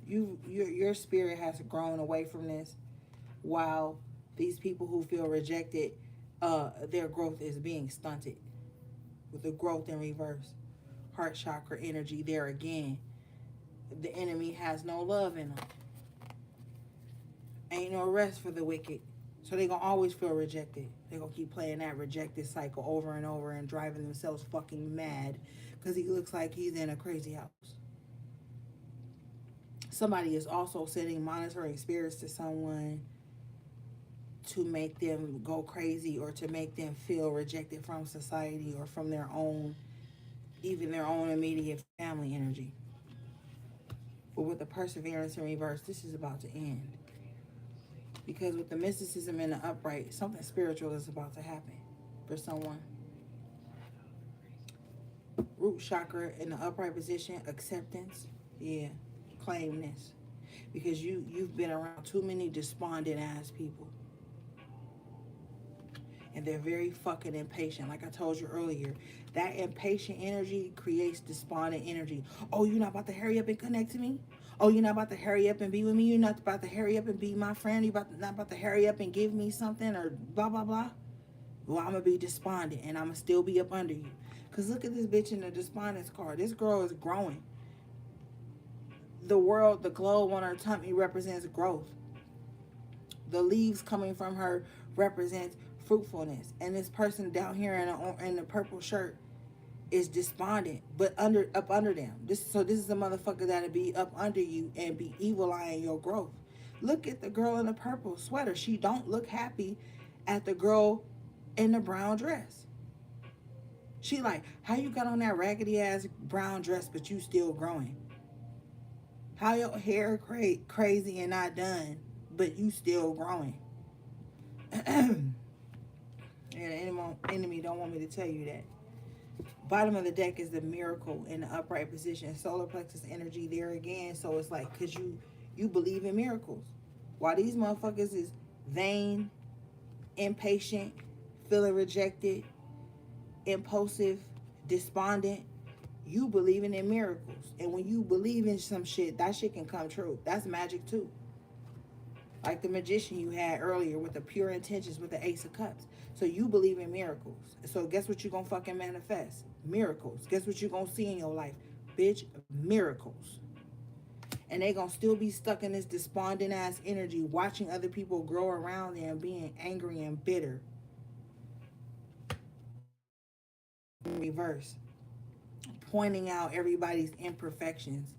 Your spirit has grown away from this, while these people who feel rejected, their growth is being stunted with the growth in reverse. Heart chakra energy there again. The enemy has no love in them. Ain't no rest for the wicked. So they gonna always feel rejected. They gonna keep playing that rejected cycle over and over and driving themselves fucking mad because he looks like he's in a crazy house. Somebody is also sending monitoring spirits to someone to make them go crazy or to make them feel rejected from society or from their own, even their own immediate family energy. But with the perseverance in reverse, this is about to end. Because with the mysticism in the upright, something spiritual is about to happen for someone. Root chakra in the upright position, acceptance. Yeah, claim this. Because you've been around too many despondent ass people. And they're very fucking impatient. Like I told you earlier, that impatient energy creates despondent energy. Oh, you're not about to hurry up and connect to me? Oh, you're not about to hurry up and be with me? You're not about to hurry up and be my friend? You're not about to hurry up and give me something or blah, blah, blah? Well, I'm going to be despondent and I'm going to still be up under you. Because look at this bitch in the despondence card. This girl is growing. The world, the globe on her tummy represents growth. The leaves coming from her represents fruitfulness. And this person down here in the purple shirt is despondent, but up under them. This is a motherfucker that'll be up under you and be evil eyeing your growth. Look at the girl in the purple sweater. She don't look happy at the girl in the brown dress. She like, how you got on that raggedy ass brown dress but you still growing? How your hair crazy and not done but you still growing? And the enemy don't want me to tell you that. Bottom of the deck is the miracle in the upright position. Solar plexus energy there again. So it's like, because you believe in miracles. While these motherfuckers is vain, impatient, feeling rejected, impulsive, despondent, you believing in miracles. And when you believe in some shit, that shit can come true. That's magic too. Like the magician you had earlier with the pure intentions with the Ace of Cups. So you believe in miracles. So guess what you're going to fucking manifest? Miracles. Guess what you're going to see in your life? Bitch, miracles. And they going to still be stuck in this despondent ass energy, watching other people grow around them, being angry and bitter. Reverse. Pointing out everybody's imperfections.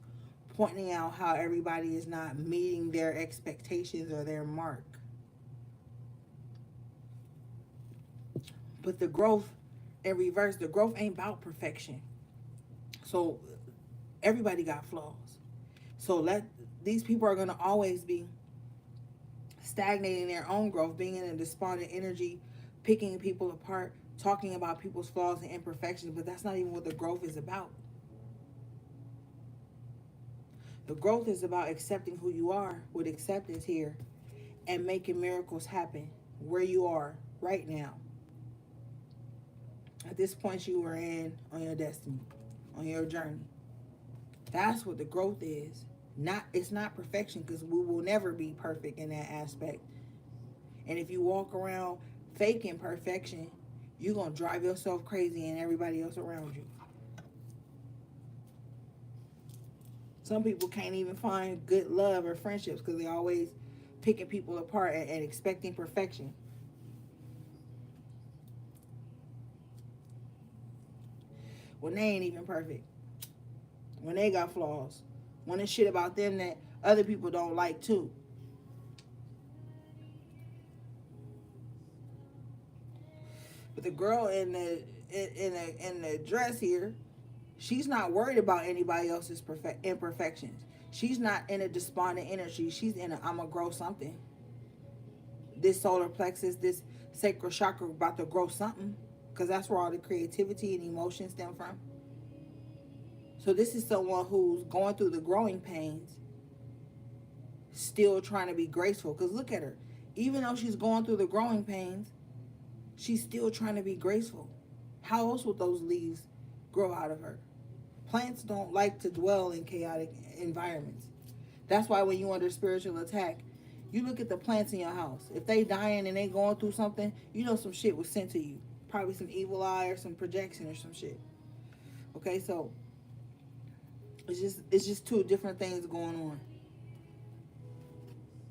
Pointing out how everybody is not meeting their expectations or their mark. But the growth in reverse, the growth ain't about perfection. So everybody got flaws. So these people are going to always be stagnating their own growth, being in a despondent energy, picking people apart, talking about people's flaws and imperfections, but that's not even what the growth is about. The growth is about accepting who you are with acceptance here and making miracles happen where you are right now. At this point you are in on your destiny, on your journey. That's what the growth is. It's not perfection, because we will never be perfect in that aspect. And if you walk around faking perfection, you're going to drive yourself crazy and everybody else around you. Some people can't even find good love or friendships because they're always picking people apart and expecting perfection. When they ain't even perfect. When they got flaws. When it's shit about them that other people don't like too. But the girl in the dress here, she's not worried about anybody else's imperfections. She's not in a despondent energy. She's in a I'm gonna grow something. This solar plexus, this sacral chakra about to grow something, because that's where all the creativity and emotions stem from. So this is someone who's going through the growing pains, still trying to be graceful. Because look at her. Even though she's going through the growing pains, she's still trying to be graceful. How else would those leaves grow out of her? Plants don't like to dwell in chaotic environments. That's why when you're under spiritual attack, you look at the plants in your house. If they dying and they going through something, you know some shit was sent to you. Probably some evil eye or some projection or some shit. Okay, so it's just two different things going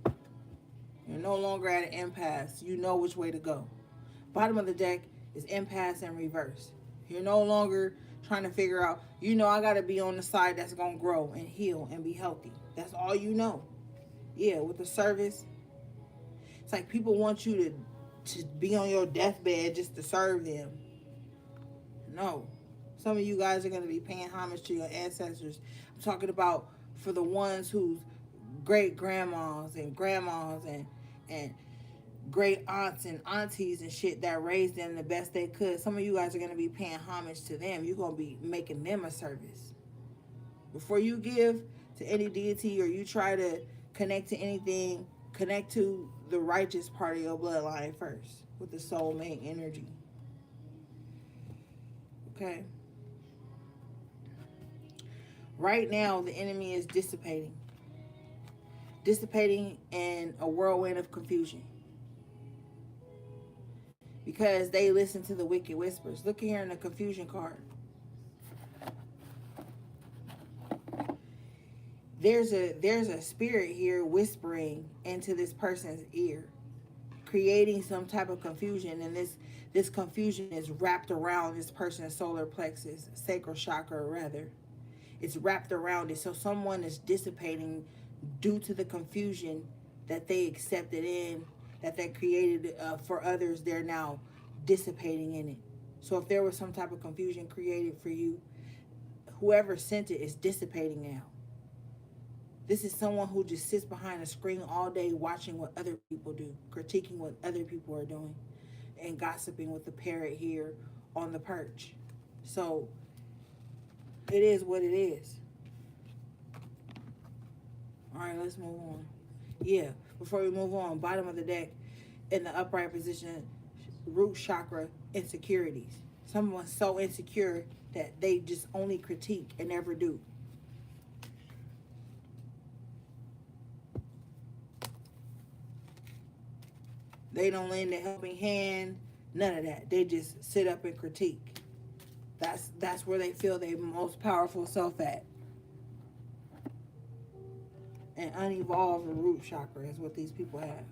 on. You're no longer at an impasse. You know which way to go. Bottom of the deck is impasse and reverse. You're no longer trying to figure out, I got to be on the side that's going to grow and heal and be healthy. That's all you know. Yeah, with the service, it's like people want you to be on your deathbed just to serve them. No. Some of you guys are going to be paying homage to your ancestors. I'm talking about for the ones whose great grandmas and grandmas and great aunts and aunties and shit that raised them the best they could. Some of you guys are going to be paying homage to them. You're going to be making them a service. Before you give to any deity or you try to connect to anything, connect to the righteous part of your bloodline first with the soulmate energy. Okay? Right now, the enemy is dissipating in a whirlwind of confusion, because they listen to the wicked whispers. Look here in the confusion card. There's a spirit here whispering into this person's ear, creating some type of confusion, and this confusion is wrapped around this person's solar plexus, sacral chakra rather. It's wrapped around it. So someone is dissipating due to the confusion that they accepted in, that they created for others. They're now dissipating in it. So if there was some type of confusion created for you, whoever sent it is dissipating now. This is someone who just sits behind a screen all day watching what other people do, critiquing what other people are doing, and gossiping with the parrot here on the perch. So it is what it is. All right, let's move on. Yeah, before we move on, bottom of the deck, in the upright position, root chakra, insecurities. Someone's so insecure that they just only critique and never do. They don't lend a helping hand, none of that. They just sit up and critique. That's where they feel their most powerful self at. And unevolved root chakra is what these people have.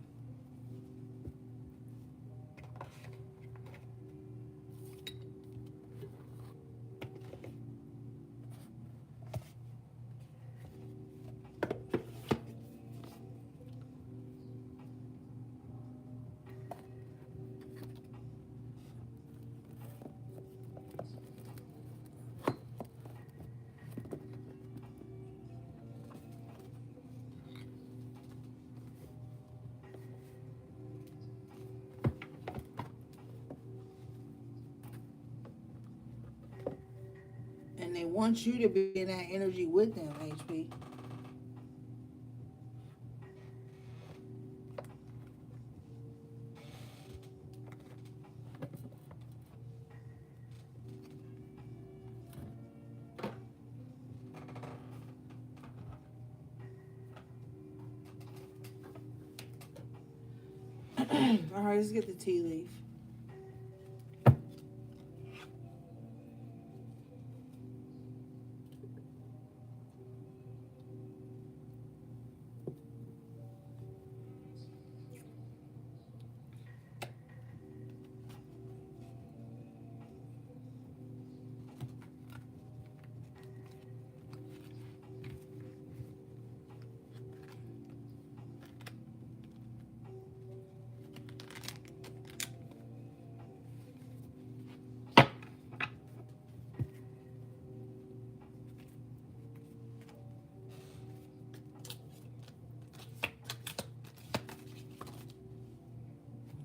And they want you to be in that energy with them, HP. All right, let's get the tea leaf.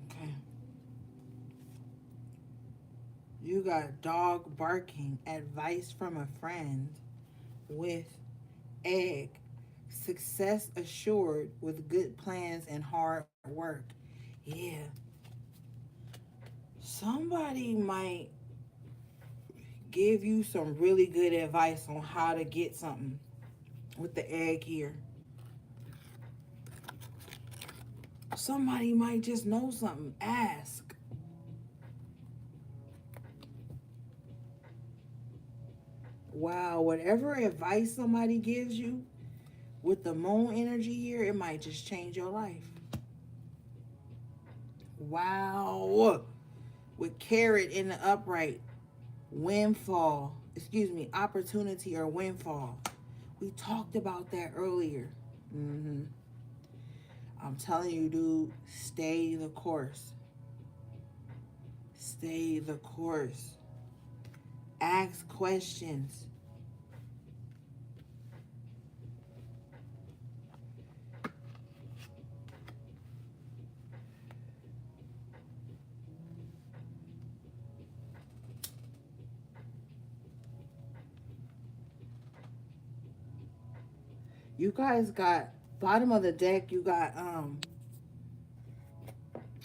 Okay. You got dog barking, advice from a friend with egg, success assured with good plans and hard work. Yeah. Somebody might give you some really good advice on how to get something with the egg here. Somebody might just know something. Ask. Wow, whatever advice somebody gives you with the moon energy here, it might just change your life. Wow. With carrot in the upright, windfall, opportunity or windfall. We talked about that earlier. Mm-hmm. I'm telling you, dude, stay the course. Stay the course. Ask questions. You guys got bottom of the deck, you got let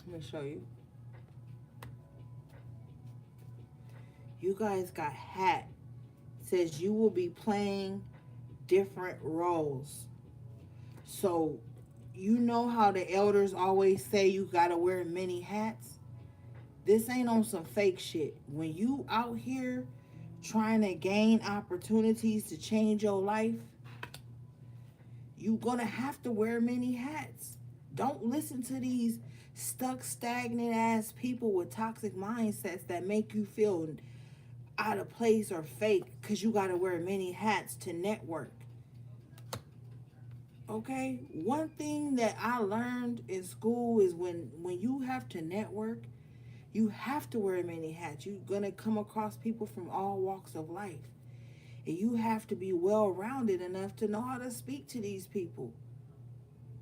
me show you. You guys got hat. It says you will be playing different roles. So you know how the elders always say you gotta wear many hats? This ain't on some fake shit. When you out here trying to gain opportunities to change your life, you gonna have to wear many hats. Don't listen to these stuck, stagnant ass people with toxic mindsets that make you feel out of place or fake because you gotta wear many hats to network. Okay? One thing that I learned in school is when you have to network, you have to wear many hats. You're gonna come across people from all walks of life. And you have to be well rounded enough to know how to speak to these people.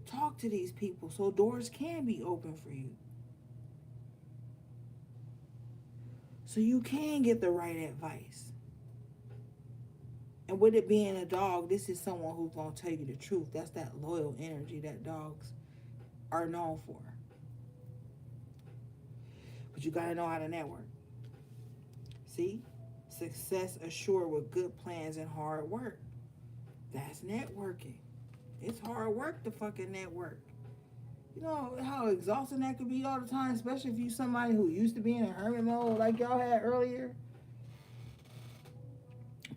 Talk to these people so doors can be open for you. So you can get the right advice. And with it being a dog, this is someone who's going to tell you the truth. That's that loyal energy that dogs are known for. But you got to know how to network. See? Success assured with good plans and hard work. That's networking. It's hard work to fucking network. You know how exhausting that could be all the time, especially if you somebody who used to be in a hermit mode like y'all had earlier.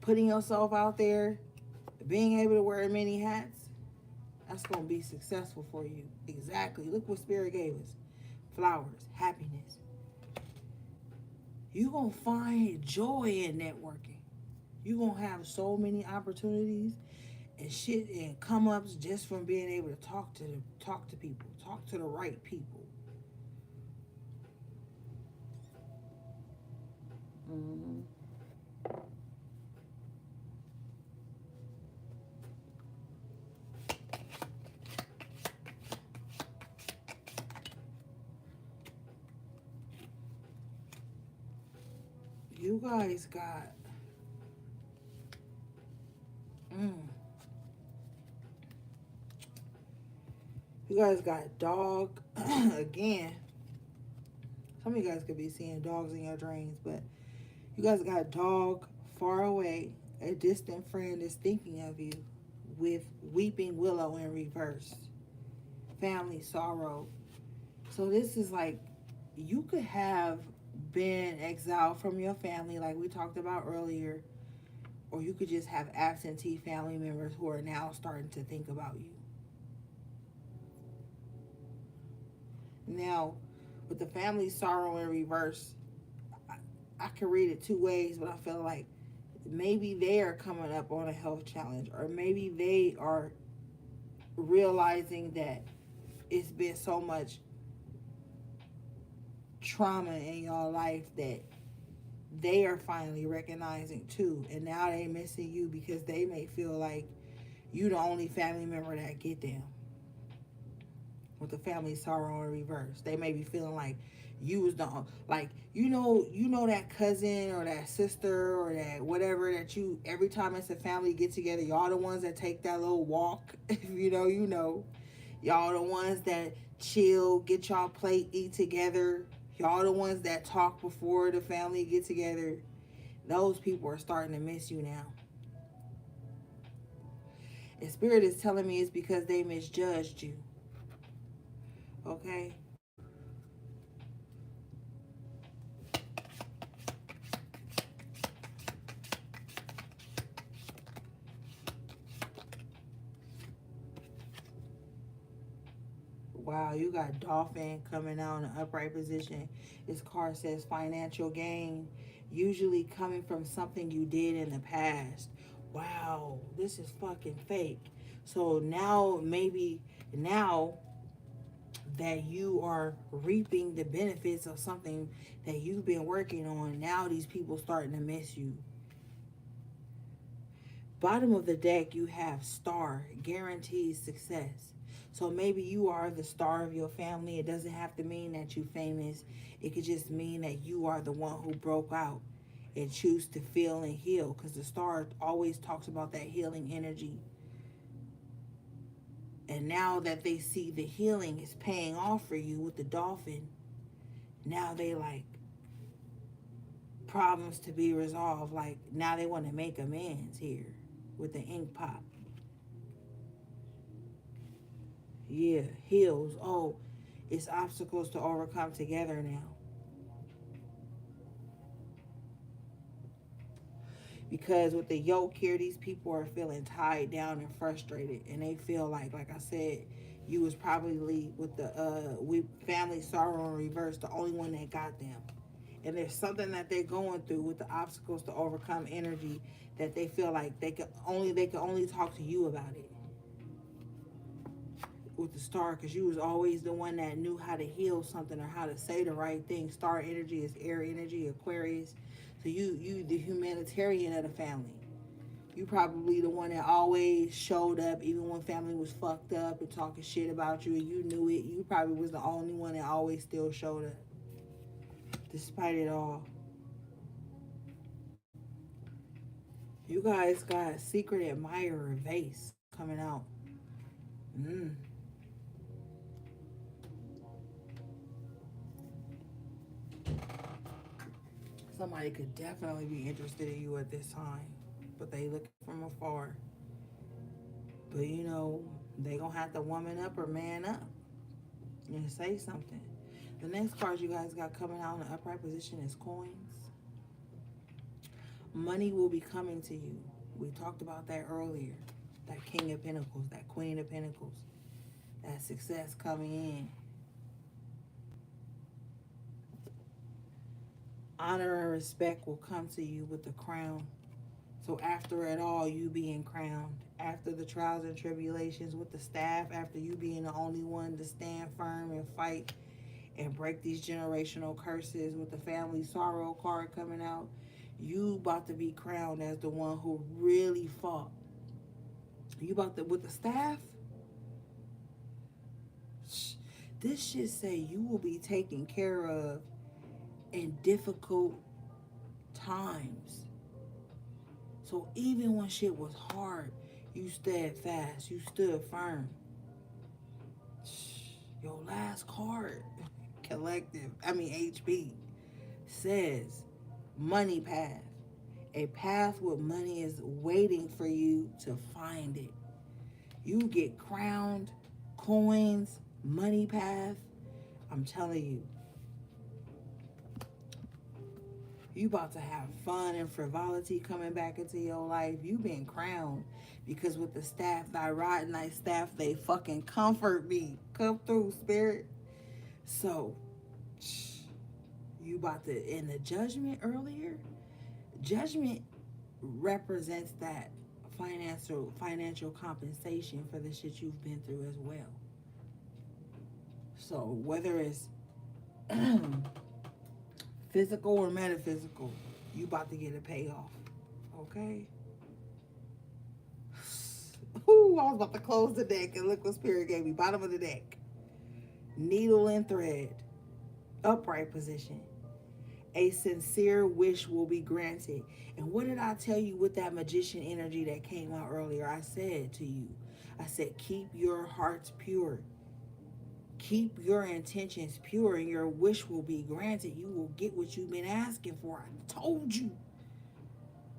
Putting yourself out there, being able to wear many hats, that's going to be successful for you. Exactly. Look what Spirit gave us. Flowers, happiness. You're going to find joy in networking. You're going to have so many opportunities and shit and come ups just from being able to talk to people, talk to the right people. Mm-hmm. You guys got you guys got dog again. Some of you guys could be seeing dogs in your dreams, but you guys got dog far away. A distant friend is thinking of you with weeping willow in reverse. Family sorrow. So this is like, you could have been exiled from your family, like we talked about earlier, or you could just have absentee family members who are now starting to think about you. Now, with the family sorrow in reverse, I, I can read it two ways, but I feel like maybe they are coming up on a health challenge, or maybe they are realizing that it's been so much trauma in your life that they are finally recognizing too, and now they missing you because they may feel like you the only family member that get them. With the family sorrow in reverse, they may be feeling like you was the, like, you know that cousin or that sister or that whatever, that you, every time it's a family get together, y'all the ones that take that little walk. Y'all the ones that chill, get y'all plate, eat together. Y'all the ones that talk before the family get together. Those people are starting to miss you now. And Spirit is telling me it's because they misjudged you. Okay? Wow, you got Dolphin coming out in an upright position. This card says financial gain, usually coming from something you did in the past. Wow, this is fucking fake. So now, maybe now that you are reaping the benefits of something that you've been working on, now these people starting to miss you. Bottom of the deck, you have star, guarantees success. So maybe you are the star of your family. It doesn't have to mean that you're famous. It could just mean that you are the one who broke out and choose to feel and heal, because the star always talks about that healing energy. And now that they see the healing is paying off for you with the dolphin, now they like problems to be resolved. Like now they want to make amends here with the ink pop. Yeah, heals. Oh, it's obstacles to overcome together now. Because with the yoke here, these people are feeling tied down and frustrated, and they feel like I said, you was probably with the we family sorrow in reverse, the only one that got them. And there's something that they're going through with the obstacles to overcome energy, that they feel like they could only talk to you about it. With the star, because you was always the one that knew how to heal something or how to say the right thing. Star energy is air energy, Aquarius. So you the humanitarian of the family. You probably the one that always showed up even when family was fucked up and talking shit about you, and you knew it. You probably was the only one that always still showed up despite it all. You guys got secret admirer vase coming out. Mm. Somebody could definitely be interested in you at this time, but they looking from afar. But they gonna have to woman up or man up and say something. The next card you guys got coming out in the upright position is coins. Money will be coming to you. We talked about that earlier. That King of Pentacles, that Queen of Pentacles, that success coming in. Honor and respect will come to you with the crown. So after it all, you being crowned. After the trials and tribulations with the staff, after you being the only one to stand firm and fight and break these generational curses with the family sorrow card coming out, you about to be crowned as the one who really fought. You about to, with the staff, this should say you will be taken care of in difficult times. So even when shit was hard, you stood fast, you stood firm. Your last card, collective, HB, says money path. A path with money is waiting for you to find it. You get crowned, coins, money path. I'm telling you, you about to have fun and frivolity coming back into your life. You been crowned because with the staff, thy rod and thy staff, they fucking comfort me. Come through, spirit. So, you about to, in the judgment earlier, judgment represents that financial compensation for the shit you've been through as well. So whether it's physical or metaphysical, you about to get a payoff. Okay? Ooh, I was about to close the deck and look what Spirit gave me. Bottom of the deck. Needle and thread. Upright position. A sincere wish will be granted. And what did I tell you with that magician energy that came out earlier? I said to you, I said, keep your hearts pure. Keep your intentions pure and your wish will be granted. You will get what you've been asking for. I told you.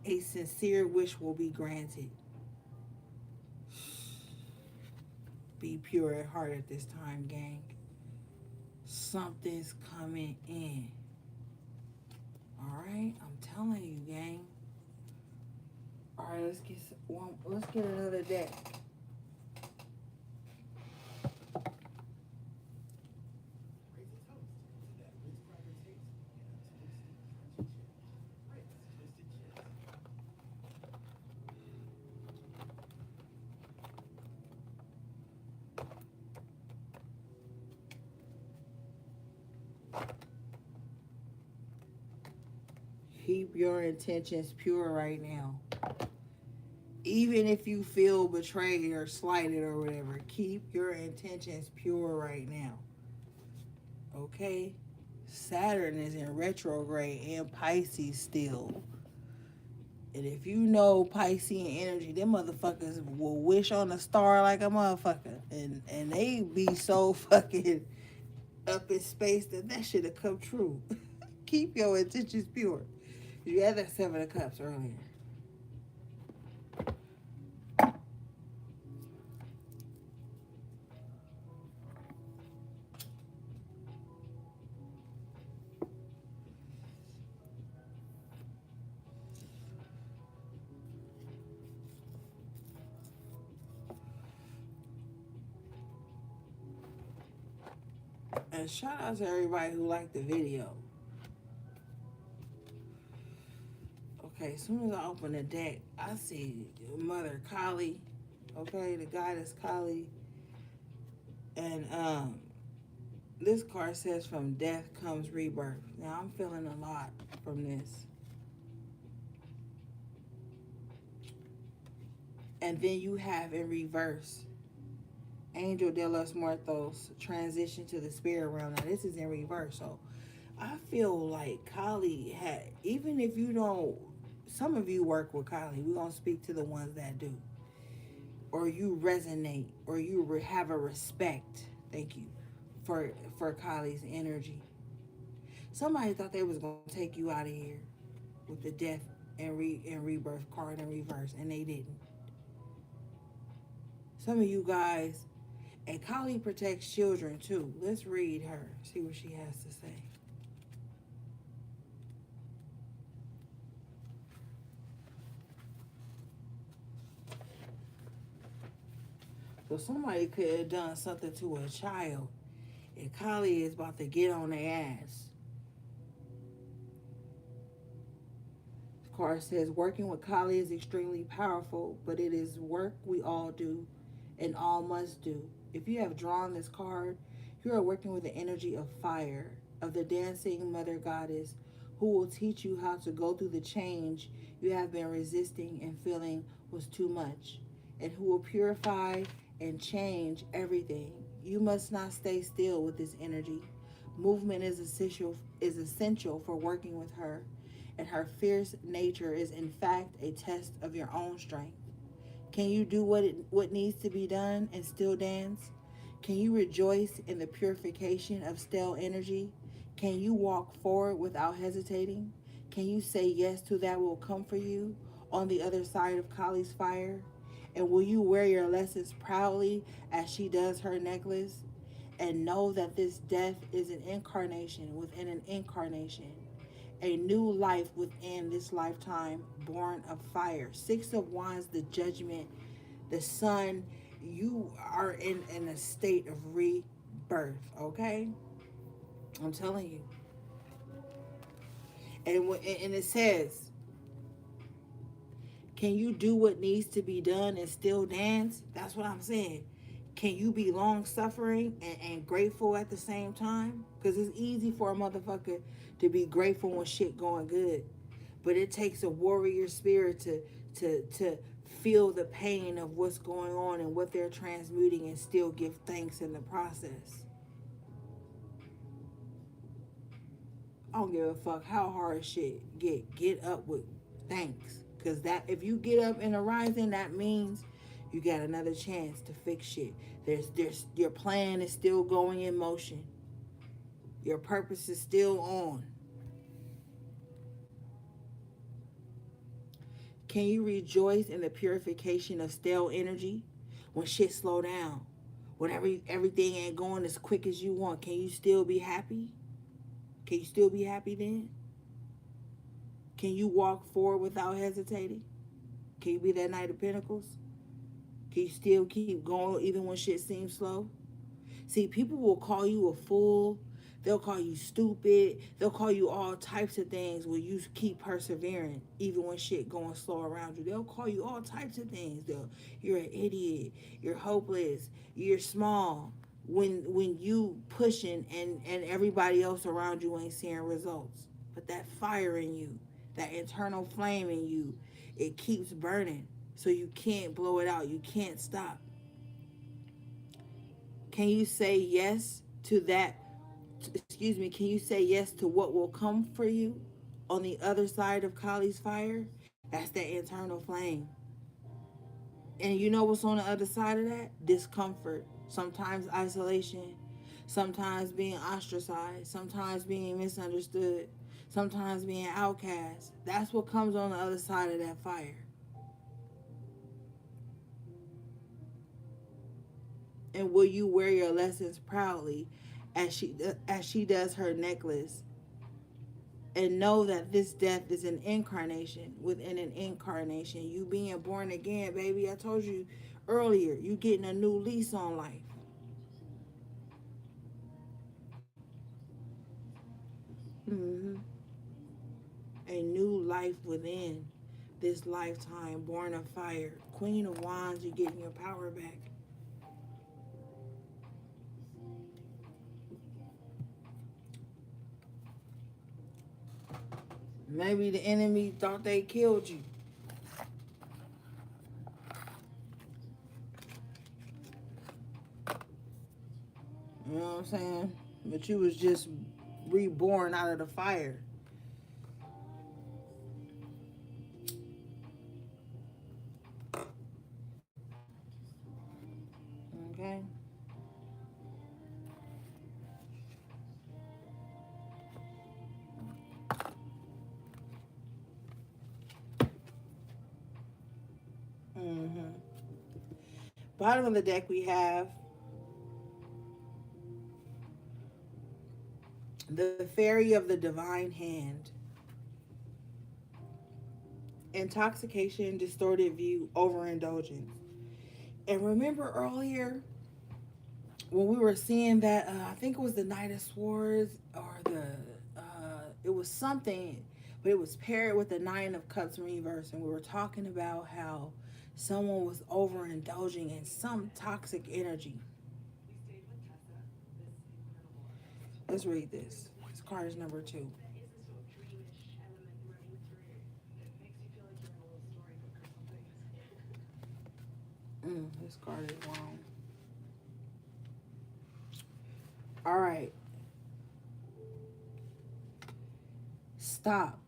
A sincere wish will be granted. Be pure at heart at this time, gang. Something's coming in. Alright? I'm telling you, gang. Alright, let's get another deck. Keep your intentions pure right now. Even if you feel betrayed or slighted or whatever, keep your intentions pure right now. Okay? Saturn is in retrograde and Pisces still. And if you know Piscean energy, them motherfuckers will wish on a star like a motherfucker. And they be so fucking up in space that shit'll come true. Keep your intentions pure. You had that Seven of Cups earlier. And shout out to everybody who liked the video. Okay, as soon as I open the deck, I see Mother Kali. Okay, the goddess Kali. And this card says from death comes rebirth. Now I'm feeling a lot from this. And then you have in reverse, Angel de los Muertos transition to the spirit realm. Now this is in reverse. So I feel like Kali had, even if you don't, some of you work with Kali. We're going to speak to the ones that do. Or you resonate, or you have a respect, thank you, for Kali's energy. Somebody thought they was going to take you out of here with the death and rebirth card in reverse, and they didn't. Some of you guys, and Kali protects children too. Let's read her, see what she has to say. So somebody could have done something to a child, and Kali is about to get on their ass. This card says, working with Kali is extremely powerful, but it is work we all do and all must do. If you have drawn this card, you are working with the energy of fire, of the dancing mother goddess, who will teach you how to go through the change you have been resisting and feeling was too much, and who will purify and change everything. You must not stay still with this energy. Movement is essential for working with her, and her fierce nature is in fact a test of your own strength. Can you do what needs to be done and still dance? Can you rejoice in the purification of stale energy? Can you walk forward without hesitating? Can you say yes to that will come for you on the other side of Kali's fire? And will you wear your lessons proudly as she does her necklace? And know that this death is an incarnation within an incarnation, a new life within this lifetime, born of fire. Six of Wands, the judgment, the sun. You are in a state of rebirth, okay? I'm telling you. And it says, can you do what needs to be done and still dance? That's what I'm saying. Can you be long suffering and grateful at the same time? Because it's easy for a motherfucker to be grateful when shit going good. But it takes a warrior spirit to feel the pain of what's going on and what they're transmuting and still give thanks in the process. I don't give a fuck how hard shit get. Get up with thanks. Cause that if you get up in the rising, that means you got another chance to fix shit. There's your plan is still going in motion. Your purpose is still on. Can you rejoice in the purification of stale energy when shit slow down? When everything ain't going as quick as you want, can you still be happy? Can you still be happy then? Can you walk forward without hesitating? Can you be that Knight of Pentacles? Can you still keep going even when shit seems slow? See, people will call you a fool. They'll call you stupid. They'll call you all types of things when you keep persevering, even when shit going slow around you. They'll call you all types of things. You're an idiot. You're hopeless. You're small. When you pushing and everybody else around you ain't seeing results. But that fire in you, that internal flame in you, it keeps burning. So you can't blow it out. You can't stop. Can you say yes to that? Excuse me. Can you say yes to what will come for you on the other side of Kali's fire? That's that internal flame. And you know what's on the other side of that? Discomfort. Sometimes isolation. Sometimes being ostracized. Sometimes being misunderstood. Sometimes being outcast. That's what comes on the other side of that fire. And will you wear your lessons proudly as she does her necklace, and know that this death is an incarnation within an incarnation? You being born again, baby. I told you earlier, you getting a new lease on life. Mm-hmm. A new life within this lifetime, born of fire. Queen of Wands, you're getting your power back. Maybe the enemy thought they killed you. You know what I'm saying? But you was just reborn out of the fire. Okay? Mm-hmm. Bottom of the deck we have the Fairy of the Divine Hand. Intoxication, distorted view, overindulgence. And remember earlier when we were seeing that, I think it was the Knight of Swords or it was something, but it was paired with the Nine of Cups in reverse. And we were talking about how someone was overindulging in some toxic energy. Let's read this. This card is number 2. This card is wrong. All right. Stop.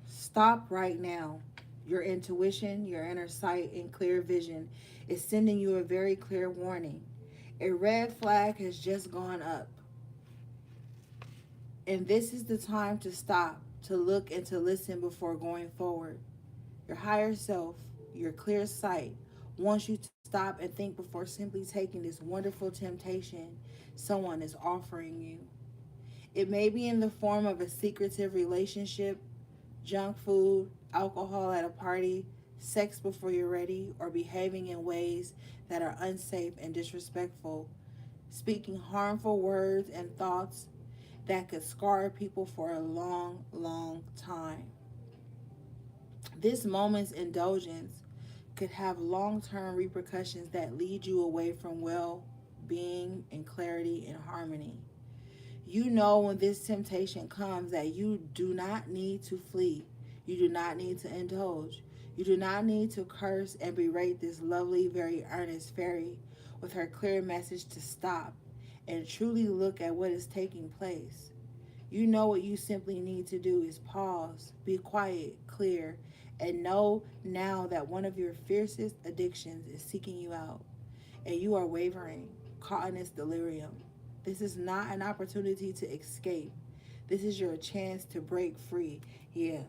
Stop right now. Your intuition, your inner sight, and clear vision is sending you a very clear warning. A red flag has just gone up. And this is the time to stop, to look, and to listen before going forward. Your higher self, your clear sight, wants you to stop and think before simply taking this wonderful temptation someone is offering you. It may be in the form of a secretive relationship, junk food, alcohol at a party, sex before you're ready, or behaving in ways that are unsafe and disrespectful, speaking harmful words and thoughts that could scar people for a long, long time. This moment's indulgence could have long term repercussions that lead you away from well being and clarity and harmony. You know when this temptation comes that you do not need to flee. You do not need to indulge. You do not need to curse and berate this lovely, very earnest fairy with her clear message to stop and truly look at what is taking place. You know what you simply need to do is pause, be quiet, clear, and know now that one of your fiercest addictions is seeking you out and you are wavering, caught in its delirium. This is not an opportunity to escape. This is your chance to break free. Yeah.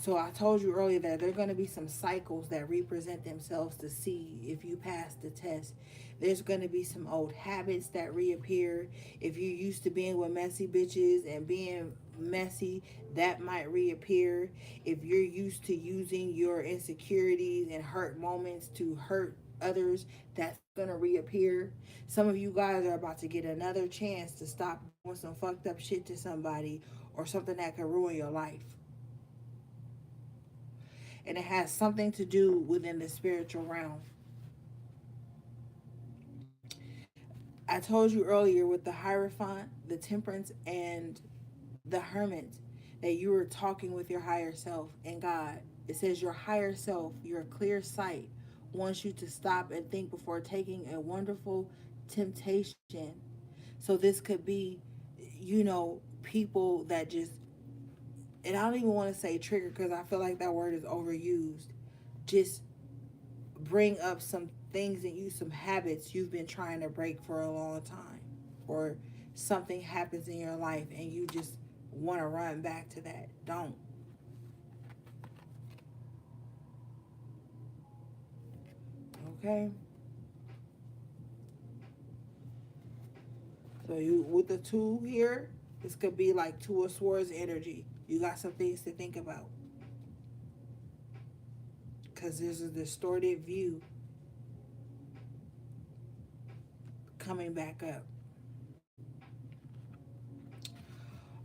So I told you earlier that there are going to be some cycles that represent themselves to see if you pass the test. There's going to be some old habits that reappear. If you're used to being with messy bitches and being messy, that might reappear. If you're used to using your insecurities and hurt moments to hurt others, that's going to reappear. Some of you guys are about to get another chance to stop doing some fucked up shit to somebody or something that could ruin your life. And it has something to do within the spiritual realm. I told you earlier with the Hierophant, the Temperance, and the Hermit that you were talking with your higher self and God. It says your higher self, your clear sight, wants you to stop and think before taking a wonderful temptation. So this could be, people that just, and I don't even want to say trigger because I feel like that word is overused. Just bring up some things in you, some habits you've been trying to break for a long time, or something happens in your life and you just want to run back to that. Don't. Okay? So you with the two here, this could be like Two of Swords energy. You got some things to think about. Because there's a distorted view coming back up.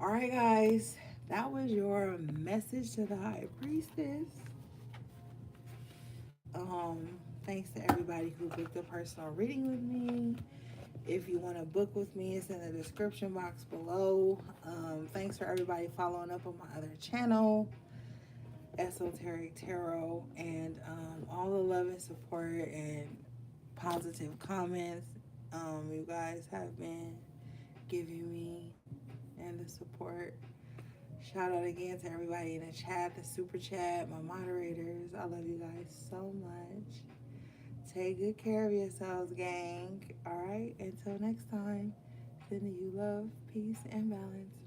All right, guys, that was your message to the High Priestess. Thanks to everybody who booked a personal reading with me. If you want to book with me, it's in the description box below. Thanks for everybody following up on my other channel, Esoteric Tarot, and all the love and support and positive comments you guys have been giving me and the support. Shout out again to everybody in the chat, the super chat, my moderators. I love you guys so much. Take good care of yourselves, gang. All right, until next time, sending you love, peace, and balance.